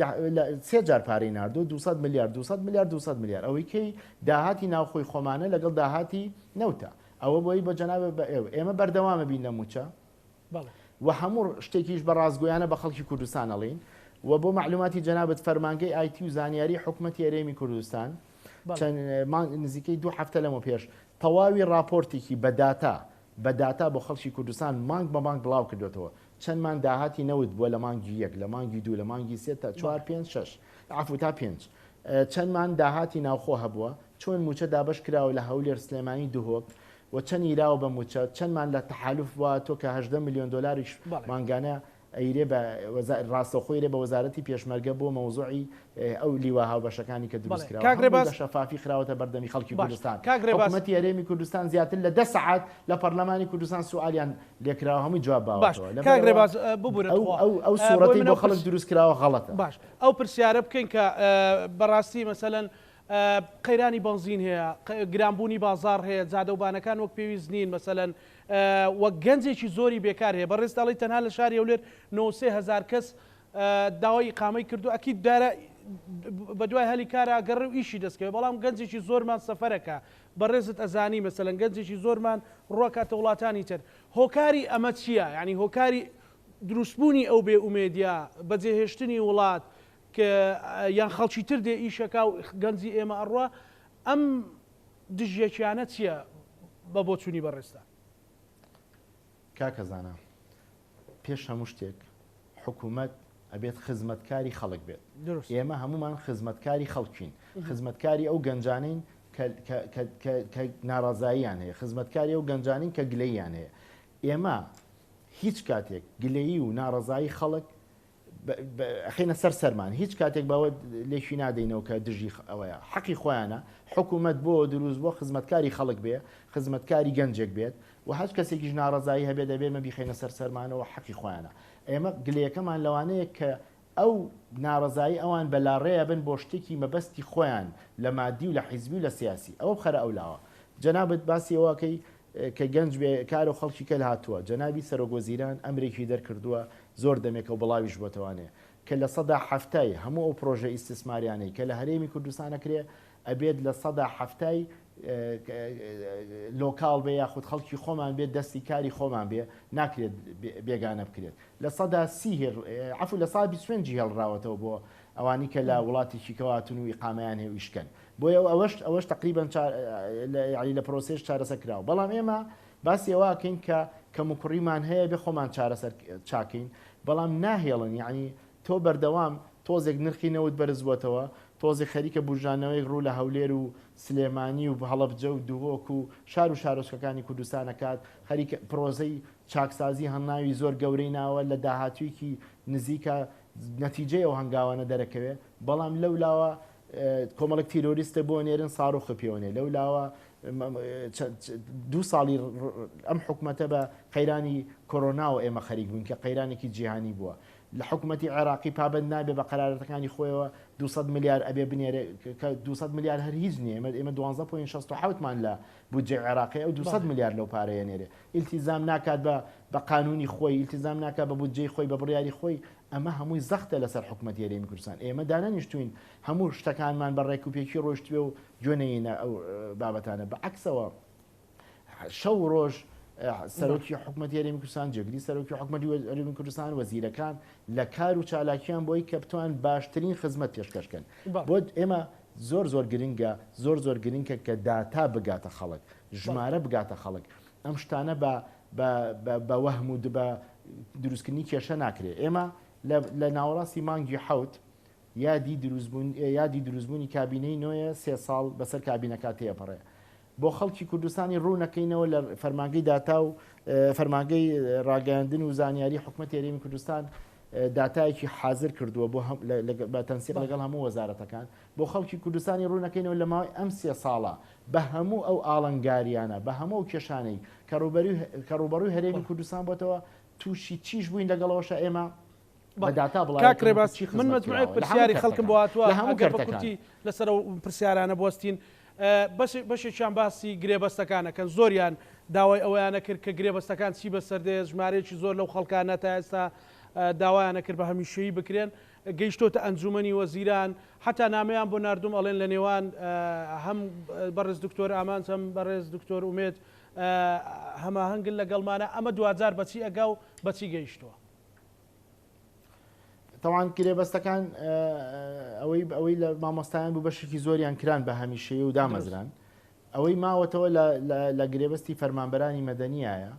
سێ جار پارەی ناردۆ 200 میلیارد 200 میلیارد 200 میلیارد ئەوەی کەی داهاتی ناوخۆی خۆمانە لەگەڵ داهاتی نەوتە ئەوە بۆی بە جەنابە ئێمە بەردەوامە بین لە موچە و هەموو شتێکیش بە ڕازگۆیانە بە خەڵکی کوردستان ئەڵین و بۆ معلوماتی جەنابەت فەرمانگەی ئایتی و زانیاری حکوومەتی هەرێمی کوردستان نزیکەی 2 هەفتە لەمە پێش تەواوی راپۆرتێکی بە داتا بۆ خەڵکی کوردستان مانگ بە مانگ بڵاو کردوێتەوە چەندمان داهاتی نەوت بووە لە مانگی 1 لە مانگی 2 لە مانگی 3 تا 4 5 6 عفو تا 5 چەندمان داهاتی ناوخۆ هەبووە چۆن موچە دابش کراوە لە هەولێر سلێمانی دوهۆک و چەند ئیراوە بە موچە چەندمان لە تەحالوف وە تۆ کە 18 میلیۆن دلاریش مانگانە ئەیرێ بە ڕاستەخۆیرێ بە وەزارەتی پێشمەرگە بۆ مەوزوعی ئەو لیوا هاوبەشەکانی کە دروستکراوە شەفافی خراوەتە بەردەمی خەڵکی کوردستان حکوومەتی هەرێمی کوردستان زیاتر لە 10 ساعات لە پەرلەمانی کوردستان سوالیان لێکراوە هەمووی جواب باوەوە ئەو سوورەتی بۆ خەڵک دروستکراوە غەڵەتە باش ئەو پرسیارە بکەین کە بەڕاستی مەسەلەن قەیرانی بنزین هەیە گرانبوونی بازار هەیە جادەوبانەکان وەک پێویست نین مەسەلەن وەک گەنجێکی زۆری بێکار هەیە بەڕێستاڵی تەنها لە شاری هەولێر 93,000 کەس داوای ئیقامەی کردو ئەکی دارە بە دوای هەلی کارە گەڕ و ئیشی دەستکەوێت بەڵام گەنجێکی زۆرمان سەفەرەکە بەڕێزت ئەزانی مەسەلەن گەنجێکی زۆرمان ڕۆکاتە وڵاتانی تر هۆکاری ئەمە چییە؟ یعنی هۆکاری دروستبوونی ئەو بێ ئومێدیا بەجێهێشتنی وڵات کە یان خەڵکی تر دێ ئیشەکە و گەنجی ئێمە ئەڕوا ئەم دژیەکیانە چییە بە بۆچوونی بەڕێستا؟ کاکەزانە پێش هەموو شتێک حکوومەت ئەبێت خزمەتکاری خەڵک بێت ئێمە هەمومان خزمەتکاری خەڵکین خزمەتکاری ئەو گەنجانین کە ناڕازاییان هەیە خزمەتکاری ئەو گەنجانین کە گلەییان هەیە ئێمە هیچ کاتێک گلەیی و ناڕازایی خەڵک خینە سەرمان هیچ کاتێک باوە لێشی نادەینەوە کە دژی ئەوەیە حەقی خۆیانە حکوومەت بۆ دروست بۆ خزمەتکاری خەڵک بێ خزمەتکاری گەنجێک بێت و هەچ کەسێکیش ناڕزایی هەبێت دەبێت مە بیخینە سەرمانەوە حەقی خۆیانە ئێمە گلەکەمان لەوانەیە کە ئەو ناڕزایی ئەوان بەلاڕێە بن بۆ شتێکی مەبەستی خۆیان لە مادی و لە حیزبی و لە سیاسی ئەوە بخەرە ئەولاوە جەنابەت باسی ئەوەکەی کە گەنج بێ کار و خەڵکی کەل هاتووە جەنابی سەرۆگۆزیران ئەمریکی دەرکردووە زۆر دەمێکە و بڵاویش بۆتەوانێ کە لە 170 هەموو ئەو پرۆژە ئیسtisماریانەی کە لە هەرێمی کوردستانە کرێ ئەبێت لە 170 لۆکاڵ بێ یاخود خەڵکی خۆمان بێت دەستی کاری خۆمان بێ ناکرێت بێگانە بکرێت لە سەدا سی عفو لە سابی سوێنجی هەڵراوەتەوە بۆ ئەوانی کە لە وڵاتێکی کەواتون و ئیقامەیان هێ ویشکەن بۆیە ئەوەش تقریبان لە پرۆسێش چارەسەر کراوە بەڵام ئێمە باسی ئەوەکەین کە کەم و کوڕیمان هەیە بێ خۆمان چارەسەر چاکەین بەڵام ناهێڵن یعنی تۆ بەردەوام تۆزێک نرخی نەوت بەرز بووەتەوە تۆزی خەریکە بژانەوەی ڕوو لە هەولێر و سلێمانی و هەڵەبجە و دووۆک و شار و شارۆچکەکانی کوردستانەکات خەریکە پرۆزەی چاکسازی هەناوی زۆر گەورەی ناوە لە داهاتوویەکی نزیکە نەتیجەی ئەو هەنگاوانە دەرەکەوێت بەڵام لەولاوە کۆمەڵک تیرۆریستە بۆ نێرن ساڕۆخ پێوەنێ لەولاوە 2 ساڵی ئەم حکومەتە بە قەیرانی کۆرۆنا و ئێمە خەریک بوون کە قەیرانێکی جیهانی بووە لە حکوومەتی عێراقی پابند نابێ بە قەرارەتەکانی خۆیەوە 200 میلیارد ئەبێ بنێرێ کە 200 میلیارد هەر هیچ نییە ئێمە 12.67مان لە بودجێ عێراقی ئەو 200 میلیارد لەو پارەیە نێرێ ئیلتیزام ناکات بە قانونی خۆی ئیلتیزام ناکات بە بودجەی خۆی بە بڕیاری خۆی ئەمە هەمووی زەختە لەسەر حکوومەتی هەرێمی کوردستان ئێمە دانەنیشتوین هەموو شتەکانمان بە ڕێکوپێکی ڕۆشتوێ و گوێنەینە ئەو بابەتانە بە عکسەوە شەو ڕۆژ سەرۆکی حکوومەتی هەرێمی کوردستان جێگری سەرۆکی حکوومەتی هەرێمی کوردستان وەزیرەکان لە کار و چالاکیان بۆی کە بتوان باشترین خزمەت پێشکەشکەن بۆ ئێمە زۆر گرنگە زۆر گرنگکە کە داتا بگاتە خەڵک ژمارە بگاتە خەڵک ئەم شتانە بە وەهم و بە دروستکردنی کێشە ناکرێت ئێمە لە ناوەڕاستی مانگی حوت یادی دروستبوونی کابینەی نوێیە 3 ساڵ بەسەر کابینەکە تێپەڕێ بۆ خەڵکی کوردستانی ڕوونەکەینەوە لە فەرمانگەی داتا و فەرمانگەی ڕاگەاندن و زانیاری حکوومەتی هەرێمی کوردستان داتایەکی حاضر کردووە بە تەنسیق لەگەڵ هەموو وەزارەتەکان بۆ خەڵکی کوردستانی ڕوونەکەینەوە لە ماوەی ئەم 3 ساڵە بە هەموو ئەو ئاڵنگاریانە بە هەموو کێشانەی کە ڕوبەڕووی هەرێمی کوردستان بۆتەوە تووشی چیش بووین لەگەڵەوەشە ئێمە بەداتا بڵێ من مجموعەیەک پرسیاری خەڵکم بۆ هاتووە ئەگەر بە کورتی لەسەر پرسیارانە بۆستین بەشێکیان باسی گرێبەستەکانەکەن زۆریان داوای ئەویانە کرد کە گرێبەستەکان چی بەسەردێ ژمارەیەکی زۆر لەو خەڵکانە تا ئێستا داوایانە کرد بە هەمیشەیی بکرێن گەیشتۆتە ئەنجومەنی وەزیران حتا نامەیان بۆ ناردوم ئەڵێن لە نێوان هەم بەڕێز دکتۆر ئامانج هەم بەڕێز دکتۆر ئومێد هەماهەنگن لەگەڵمانە ئەمە دوجار بەچی ئەگا و بەچی گەیشتووە تاوان گرێبەستەکان ئەوەی لە مامۆستایان بوو بەشێکی زۆریان کران بە هەمیشەیە و دامەزران ئەوەی ماوەتەوە لە گرێبەستی فەرمانبەرانی مەدەنیایە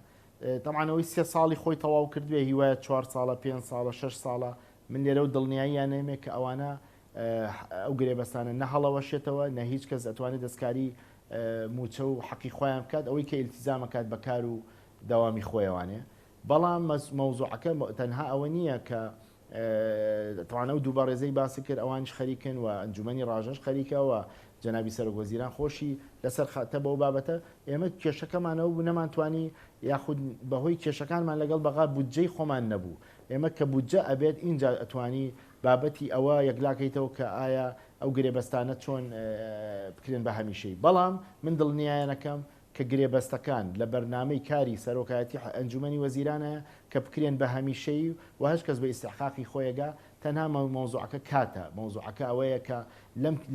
تاوان ئەوەی 3 ساڵی خۆی تەواو کردوێ هیوایە 4 ساڵە 5 ساڵە 6 ساڵە من لێرە و دڵنیاییان نەمێ کە ئەوانە ئەو گرێبەستانە نەهەڵەوەشێتەوە نە هیچ کەس ئەتوانێت دەستکاری موچە و حەقی خۆیان بکات ئەوەی کە ئیلتیزامەکات بەکار و داوامی خۆیەوانێ بەڵام مەوزوعەکە تەنها ئەوە نییە کە توانە و دووبە ڕێزەی باسی کرد ئەوانش خەریکن و ئەنجومەنی ڕاژەش خەریکەوە جەنابی سەرۆکوەزیران خۆشی لەسەر خاتە بەو بابەتە ئێمە کێشەکەمانەوە بوو نەمانتوانی یاخود بەهۆی کێشەکانمان لەگەڵ بەغا بودجەی خۆمان نەبوو ئێمە کە بودجە ئەبێت اینجا ئەتوانی بابەتی ئەوە یەکلاکەیتەوە کە ئایا ئەو گرێبەستانە چۆن بکرێن بە هەمیشەی بەڵام من دڵنیایەنەکەم کە گرێبەستەکان لە بەرنامەی کاری سەرۆکایەتی ئەنجومەنی وەزیرانە کە بکرێن بە هەمیشەی و هەش کەس بە ئیستحقاقی خۆیەگا تەنها مەوزوعەکە کاتە مەوزوعەکە ئەوەیە کە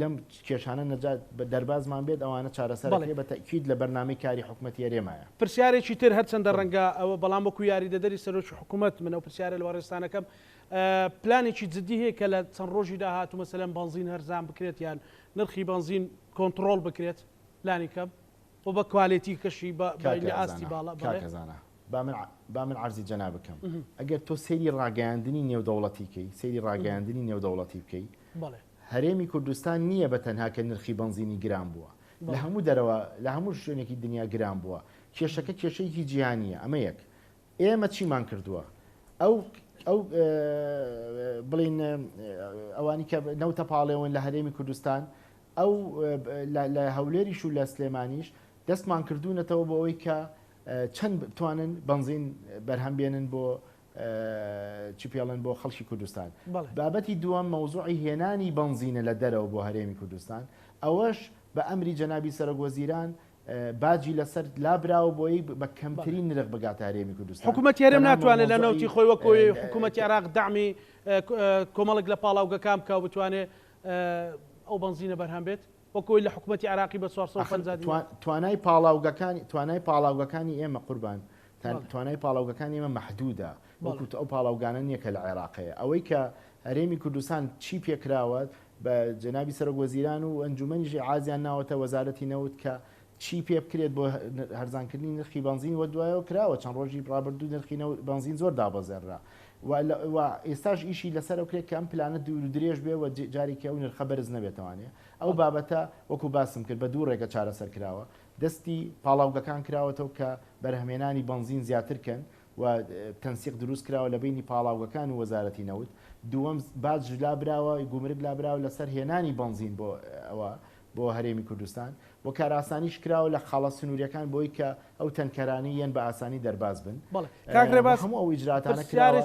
لەم کێشانە نەجات دەربازمان بێت ئەوانە چارەسەرەکەی بە تەکید لە بەرنامەی کاری حکوومەتی هەرێمایە پرسیارێکی تر هەرچەندە ڕەنگە ئەوە بەڵام وەکو یاریدەدەری سەرۆکی حکوومەت من ئەو پرسیارە لە وەڕێستانەکەم پلانێکی جدی هەیە کە لە چەند ڕۆژی داهاتوو مەسەلەن بنزین هەرزان بکرێت یان نرخی بنزین کۆنتڕۆڵ بکرێت پلانی کەم و بە کوالیتی کەشی بە ئاستی باڵا با من عرضی جەنا بکەم ئەگەر تۆ سەیری ڕاگەیاندنی نێودەوڵەتیکەی سەیری ڕاگەیاندنی نێودەوڵەتی بکەی هەرێمی کوردستان نییە بە تەنها کە نرخی بنزینی گران بووە لە هەموو دەرەوە لە هەموو شوێنێکی دنیا گران بووە کێشەکە کێشەیەکی جیهانیە ئەمە یەک ئێمە چیمان کردووە ئەو بڵین ئەوانی کە نەوتە پاڵێون لە هەرێمی کوردستان ئەو لە هەولێریش و لە سلێمانیش دەستمان کردوونەتەوە بۆ ئەوەی کە چەند بتوانن بنزین بەرهەم بێنن بۆ چی پێڵێن بۆ خەڵکی کوردستان بابەتی دووەم مەوزوعی هێنانی بنزینە لە دەرەوە بۆ هەرێمی کوردستان ئەوەش بە ئەمری جەنابی سەرۆکوەزیران باجی لەسەر لابراوە بۆی بە کەمترین نرخ بگاتە هەرێمی کوردستان حکوومەتی هەرێم ناتوانێت لە نەوتی خۆی وەکۆی حکوومەتی عێراق دامی کۆمەڵک لە پاڵاوگەکان بکە و بتوانێت ئەو بنزینە بەرهەم بێت وەکۆی لە حکوومەتی عراقی بە 450 توانای پاڵاوگەکانی ئێمە قوربان توانای پاڵاوگەکانی ئێمە مەحدودە وەکوت ئەو پاڵاوگانە نییە کە لە عێراقەیە ئەوەی کە هەرێمی کوردستان چی پێکراوە بە جەنابی سەرۆکوەزیران و ئەنجومەنیژی عازیان ناوەتە وەزارەتی نەوت کە چی پێ بکرێت بۆ هەرزانکردنی نرخی بنزین وە دوایەوە کراوە چەند ڕۆژی ڕابردوو نرخی بنزین زۆر دابەزێنرا و ئێستاش ئیشی لەسەر ئەوکرێت کە ئەم پلانە دوور درێژ بێ و جارێکی ئەو نرخە بەرز نەبێتوانێ ئەو بابەتە وەکو باسم کرد بە دوو ڕێگە چارەسەر کراوە دەستی پاڵاوگەکان کراوەتەوە کە بەرهەمێنانی بنزین زیاترکەن و تەنسیق دروست کراوە لە بینی پاڵاوگەکان و وەزارەتی نەوت دووەم باج لابراوە گومرگ لابراوە لەسەر هێنانی بنزین بۆ ئەوە بۆ هەرێمی کوردستان بۆ کاراسانیش کراوە لە خاڵە سنووریەکان بۆی کە ئەو تەنکەرانی یەن بە ئاسانی دەرباز بن هەموو ئەو ئیجراتانە کراوە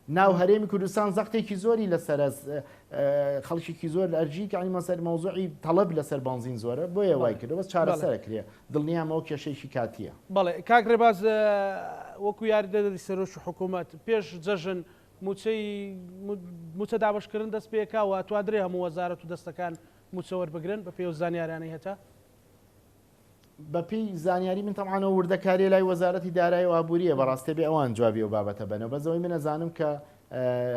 ناو هەرێمی کوردستان زەختێکی زۆری لەسەر خەڵکیی زۆر لە ئەرجی کەنی مەسەر مەوزوعی تەڵەب لەسەر بنزین زۆرە بۆیە وای کردەوە بەس چارەسەرەکرێ دڵنیامەوە کێشەیەکی کاتیە بەڵێ کاکڕێباز وەکو یاریدەدەری سەرۆش حکوومەت پێش جەژن موچە دابشکردن دەست پێکاوە توانرێ هەموو وەزارەت و دەستەکان موچەوە بگرن بە پێی زانیارانەی هەتا بەپی زانیاری من تەمانەوە وردەکاری لای وەزارەتی دارایی و ئابووریە بەڕاستی بێ ئەوان جوابی و بابەتە بنەوە بەزەوەی من ئەزانم کە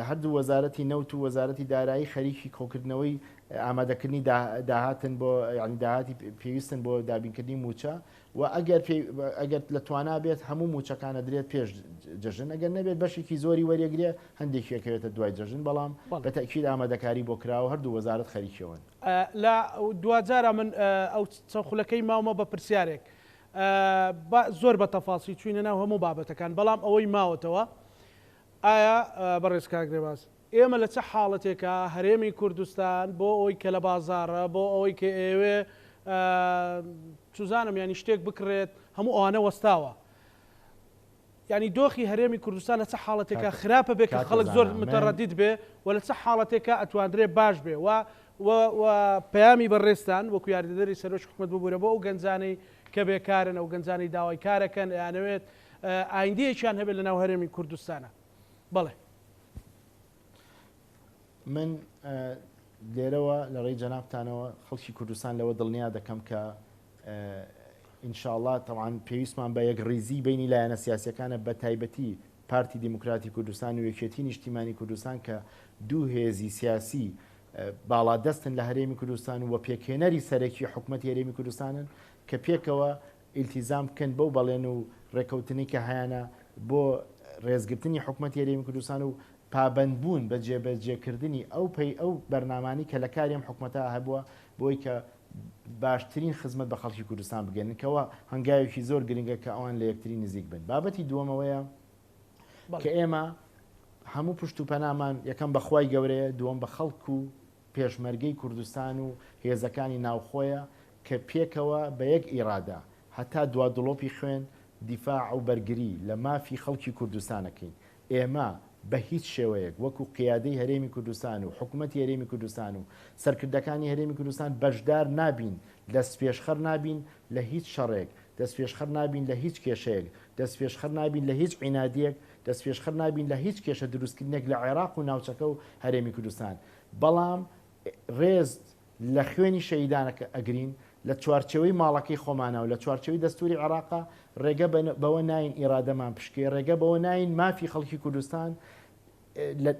هەردوو وەزارەتی نەوت و وەزارەتی دارایی خەریکی کۆکردنەوەی ئامادەکردنی داهاتن بۆ ینی داهاتی پێویستن بۆ دابینکردنی موچە و ئەگەر لە توانە بێت هەموو موچەکانە درێت پێش جەژن ئەگەر نەبێت بەشێکی زۆری وەرێگرێ هەندێکیەکەوێتە دوای جەژن بەڵام بە تەکید ئامادەکاری بۆ کراوە هەردوو وەزارەت خەریکیەوەن لە دوجارە من ئەو چەخولەکەی ماومە بە پرسیارێک زۆر بە تەفاسی چوینە ناو هەموو بابەتەکان بەڵام ئەوەی ماوەتەوە ئایا بەڕێز کاکرێباز ئێمە لە چه حاڵەتێکە هەرێمی کوردستان بۆ ئەوەی کە لە بازارە بۆ ئەوەی کە ئێوێ چزانم ینی شتێک بکرێت هەموو ئەوانە وەستاوە ینی دۆخی هەرێمی کوردستان لە چه حاڵەتێکە خراپە بێت کە خەڵک زۆر متەڕەدید بێ و لە چه حاڵەتێکە ئەتواندرێ باش بێ و پەیامی بەڕێستان وەکو یاریدەدەری سەرۆش حکومەت ببوورە بۆ ئەو گەنجانەی کە بێکارن ئەو گەنجانی داوای کارەکەن یانەوێت ئایندەیەکیان هەبێت لە ناو هەرێمی کوردستانە بەڵێ من لێرەوە لە ڕێی جەنابتانەوە خەڵکی کوردستان لەوە دڵنیا دەکەم کە ئینشاءڵڵا تەواان پێویستمان بە یەک ڕیزی بینی لایەنە سیاسەکانە بە تایبەتی پارتی دیموکراتی کوردستان و یەکێتی نیشتیمانی کوردستان کە دوو هێزی سیاسی باڵادەستن لە هەرێمی کوردستان و پێکهێنەری سەرەکی حکوومەتی هەرێمی کوردستانن کە پێکەوە ئیلتیزام بکەن بەو بەڵێن و ڕێکەوتنی کە هیانە بۆ ڕێزگرتنی حکوومەتی هەرێمی کوردستان و پابندبوون بە جێبەجێکردنی ئەو بەرنامانی کە لە کاریم حکوومەتە هەبووە بۆی کە باشترین خزمەت بە خەڵکی کوردستان بگەنکەوە هەنگاوێکی زۆر گرنگە کە ئەوان لە یەکتری نزیک بن بابەتی دووەمەوەیە کە ئێمە هەموو پشت و پەنامان یەکەم بەخوای گەورەیە دووەم بە خەڵک و پێشمەرگەی کوردستان و هێزەکانی ناوخۆیە کە پێکەوە بە یەک ئیرادا هەتا دوا دڵۆپی خوێن دیفاع و بەرگری لە مافی خەڵکی کوردستانەکەین ئێمە بە هیچ شێوەیەک وەکو قیادەی هەرێمی کوردستان و حکوومەتی هەرێمی کوردستان و سەرکردەکانی هەرێمی کوردستان بەشدار نابین دەستپێشخەر نابین لە هیچ شەڕێک دەستپێشخەر نابین لە هیچ کێشەیەک دەستپێشخەر نابین لە هیچ عینادیەک دەستپێشخەر نابین لە هیچ کێشە دروستکردنێک لە عێراق و ناوچەکە و هەرێمی کوردستان بەڵام ڕێز لە خوێنی شەیدانەکە ئەگرین لە چوارچەوەی ماڵەکەی خۆمانە و لە چوارچەوەی دەستوری عێراقا ڕێگە بەوە ناین ئیرادەمان پشکێ ڕێگە بەوە ناین مافی خەڵکی کوردستان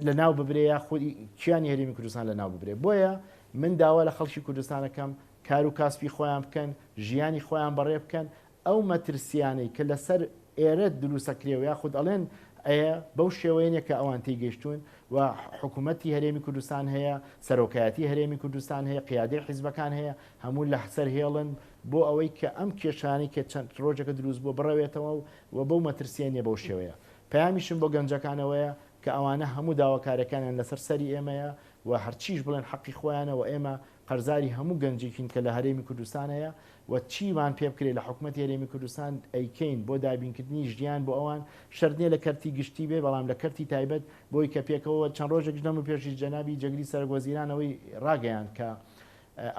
لە ناو ببرێ یا خودی کیانی هەرێمی کوردستان لە ناو ببرێ بۆیە من داوا لە خەڵکی کوردستانەکەم کار و کاسبی خۆیان بکەن ژیانی خۆیان بەڕێ بکەن ئەو مەترسیانەی کە لەسەر ئێرە دروستەکرێەوە یا خود ئەڵێن ئەیە بەو شێوەیە کە ئەوان تێگەیشتون و حکوومەتی هەرێمی کوردستان هەیە سەرۆکایەتی هەرێمی کوردستان هەیە قیادەی حیزبەکان هەیە هەموو لە سەر هێڵن بۆ ئەوەی کە ئەم کێشانی کە چەند ڕۆژێکە دروست بۆ بڕەوێتەوە و بەو مەترسیێنێ بەو شێوەیە پەیامیشم بۆ گەنجەکانەوەیە کە ئەوانە هەموو داواکارەکانیان لەسەر سەری ئێمەیە و هەرچیش بڵێن حەقی خۆیانەوە ئێمە قەرزاری هەموو گەنجێکین کە لە هەرێمی کوردستان هەیە و چیمان پێ بکرێت لە حکوومەتی هەرێمی کوردستان ئەیکەین بۆ دابینکردنی ژیان بۆ ئەوان شەردنیە لە کەرتی گشتی بێ بەڵام لە کەرتی تایبەت بۆی کە پێکەوە چەند ڕۆژێک دەم و پێشی جەنابی جەگری سەرۆکوەزیرانەوەی ڕاگەیان کە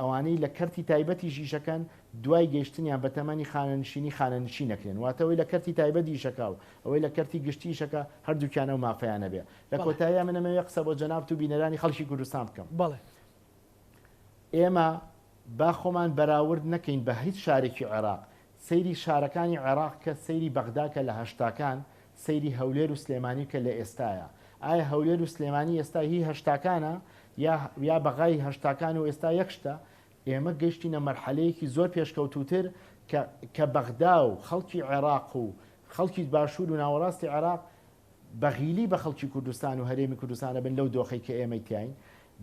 ئەوانەی لە کەرتی تایبەتی ژیشەکان دوای گەیشتنیان بە تەمەنی خانەنشینی خانەنشی نەکرێن واتەوەی لە کەرتی تایبەتی شەکاو ئەوەی لە کەرتی گشتی شەکە هەردووکیانە و مافەیانە بێ لە کۆتاییە منەمەوێ قسە بۆ جەناب و بینەرانی خەڵکی کوردستان بکەم بەڵێ ئێمە با خۆمان بەراورد نەکەین بە هیچ شارێکی عێراق سەیری شارەکانی عێراق کە سەیری بەغداکە لە هەشتاکان سەیری هەولێر و سلێمانی کە لە ئێستاە ئایا هەولێر و سلێمانی ئێستا هی هەشتاکانە یا بەغای هەشتاکان و ئێستا یەکشتە ئێمە گەشتینە مەرحەلەیەکی زۆر پێشکەوتوتر کە بەغدا و خەڵکی عێراق و خەڵکی باشوور و ناوەڕاستی عێراق بەغیلی بە خەڵکی کوردستان و هەرێمی کوردستانە بن لەو دۆخەی کە ئێمە تیاین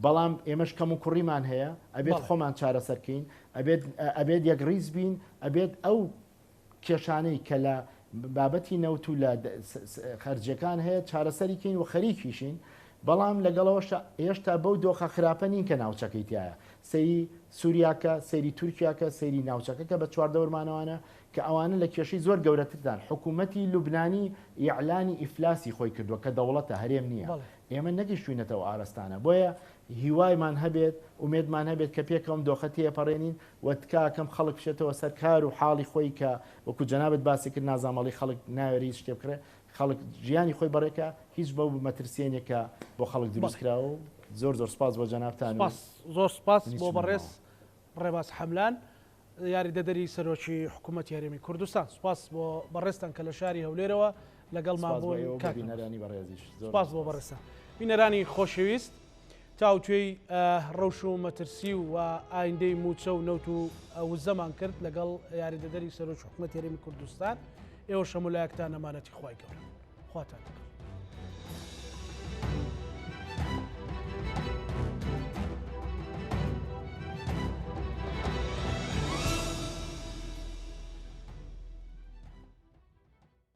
بەڵام ئێمەش کەم و کوڕیمان هەیە ئەبێت خۆمان چارەسەرکەین ئەبێت یەک ڕیز بین ئەبێت ئەو کێشانەی کە لە بابەتی نەوت و لە خەرجەکان هەیە چارەسەریکەین و خەریکیشین بەڵام لەگەڵەوەش هێشتا بەو دۆخە خراپە نین کە ناوچەکەی تایە سەیری سووریاکە سەیری تورکیاکە سەیری ناوچەکە کە بە چواردەورمانەوەوانە کە ئەوانە لە کێشەی زۆر گەورەتردان حکوومەتی لوبنانی یعلانی ئیفلاسی خۆی کردووە کە دەوڵەتە هەرێم نییە ئێمە نەگەیشتوینەتەوە ئارستانە بۆیە هیوایمان هەبێت ومێدمان هەبێت کە پێکەم دۆخەتی ئەپەڕێنین وتکاکەم خەڵک بشێتەوە سەر کار و حاڵی خۆی کە وەکو جەنابەت باسی کرد نازانمەڵی خەڵک ناوێری شتێ بکرێ خەڵک ژیانی خۆی بەڕێکە هیچ بەو مەترسیێنێکە بۆ خەڵک دروستکراوە و زۆر سپاس بۆ جەنابتان زۆر سپاس بۆ بەڕێز ڕێباز حەملان یاریدەدەری سەرۆکی حکوومەتی هەرێمی کوردستان سپاس بۆ بەڕێستان کە لە شاری هەولێرەوە لەگەڵمان بۆی بینەرانی بەڕێزیش سپاس بۆ بەڕێستان بینەرانی خۆشەویست تاوتوێی ڕەوش و مەترسی و ئایندەی موچە و نەوت و وزەمان کرد لەگەڵ یاریدەدەری سەرۆکی حکوومەتی هەرێمی کوردستان ئێوە شەمولایەکتان ئەمانەتی خوای گەورە خواتان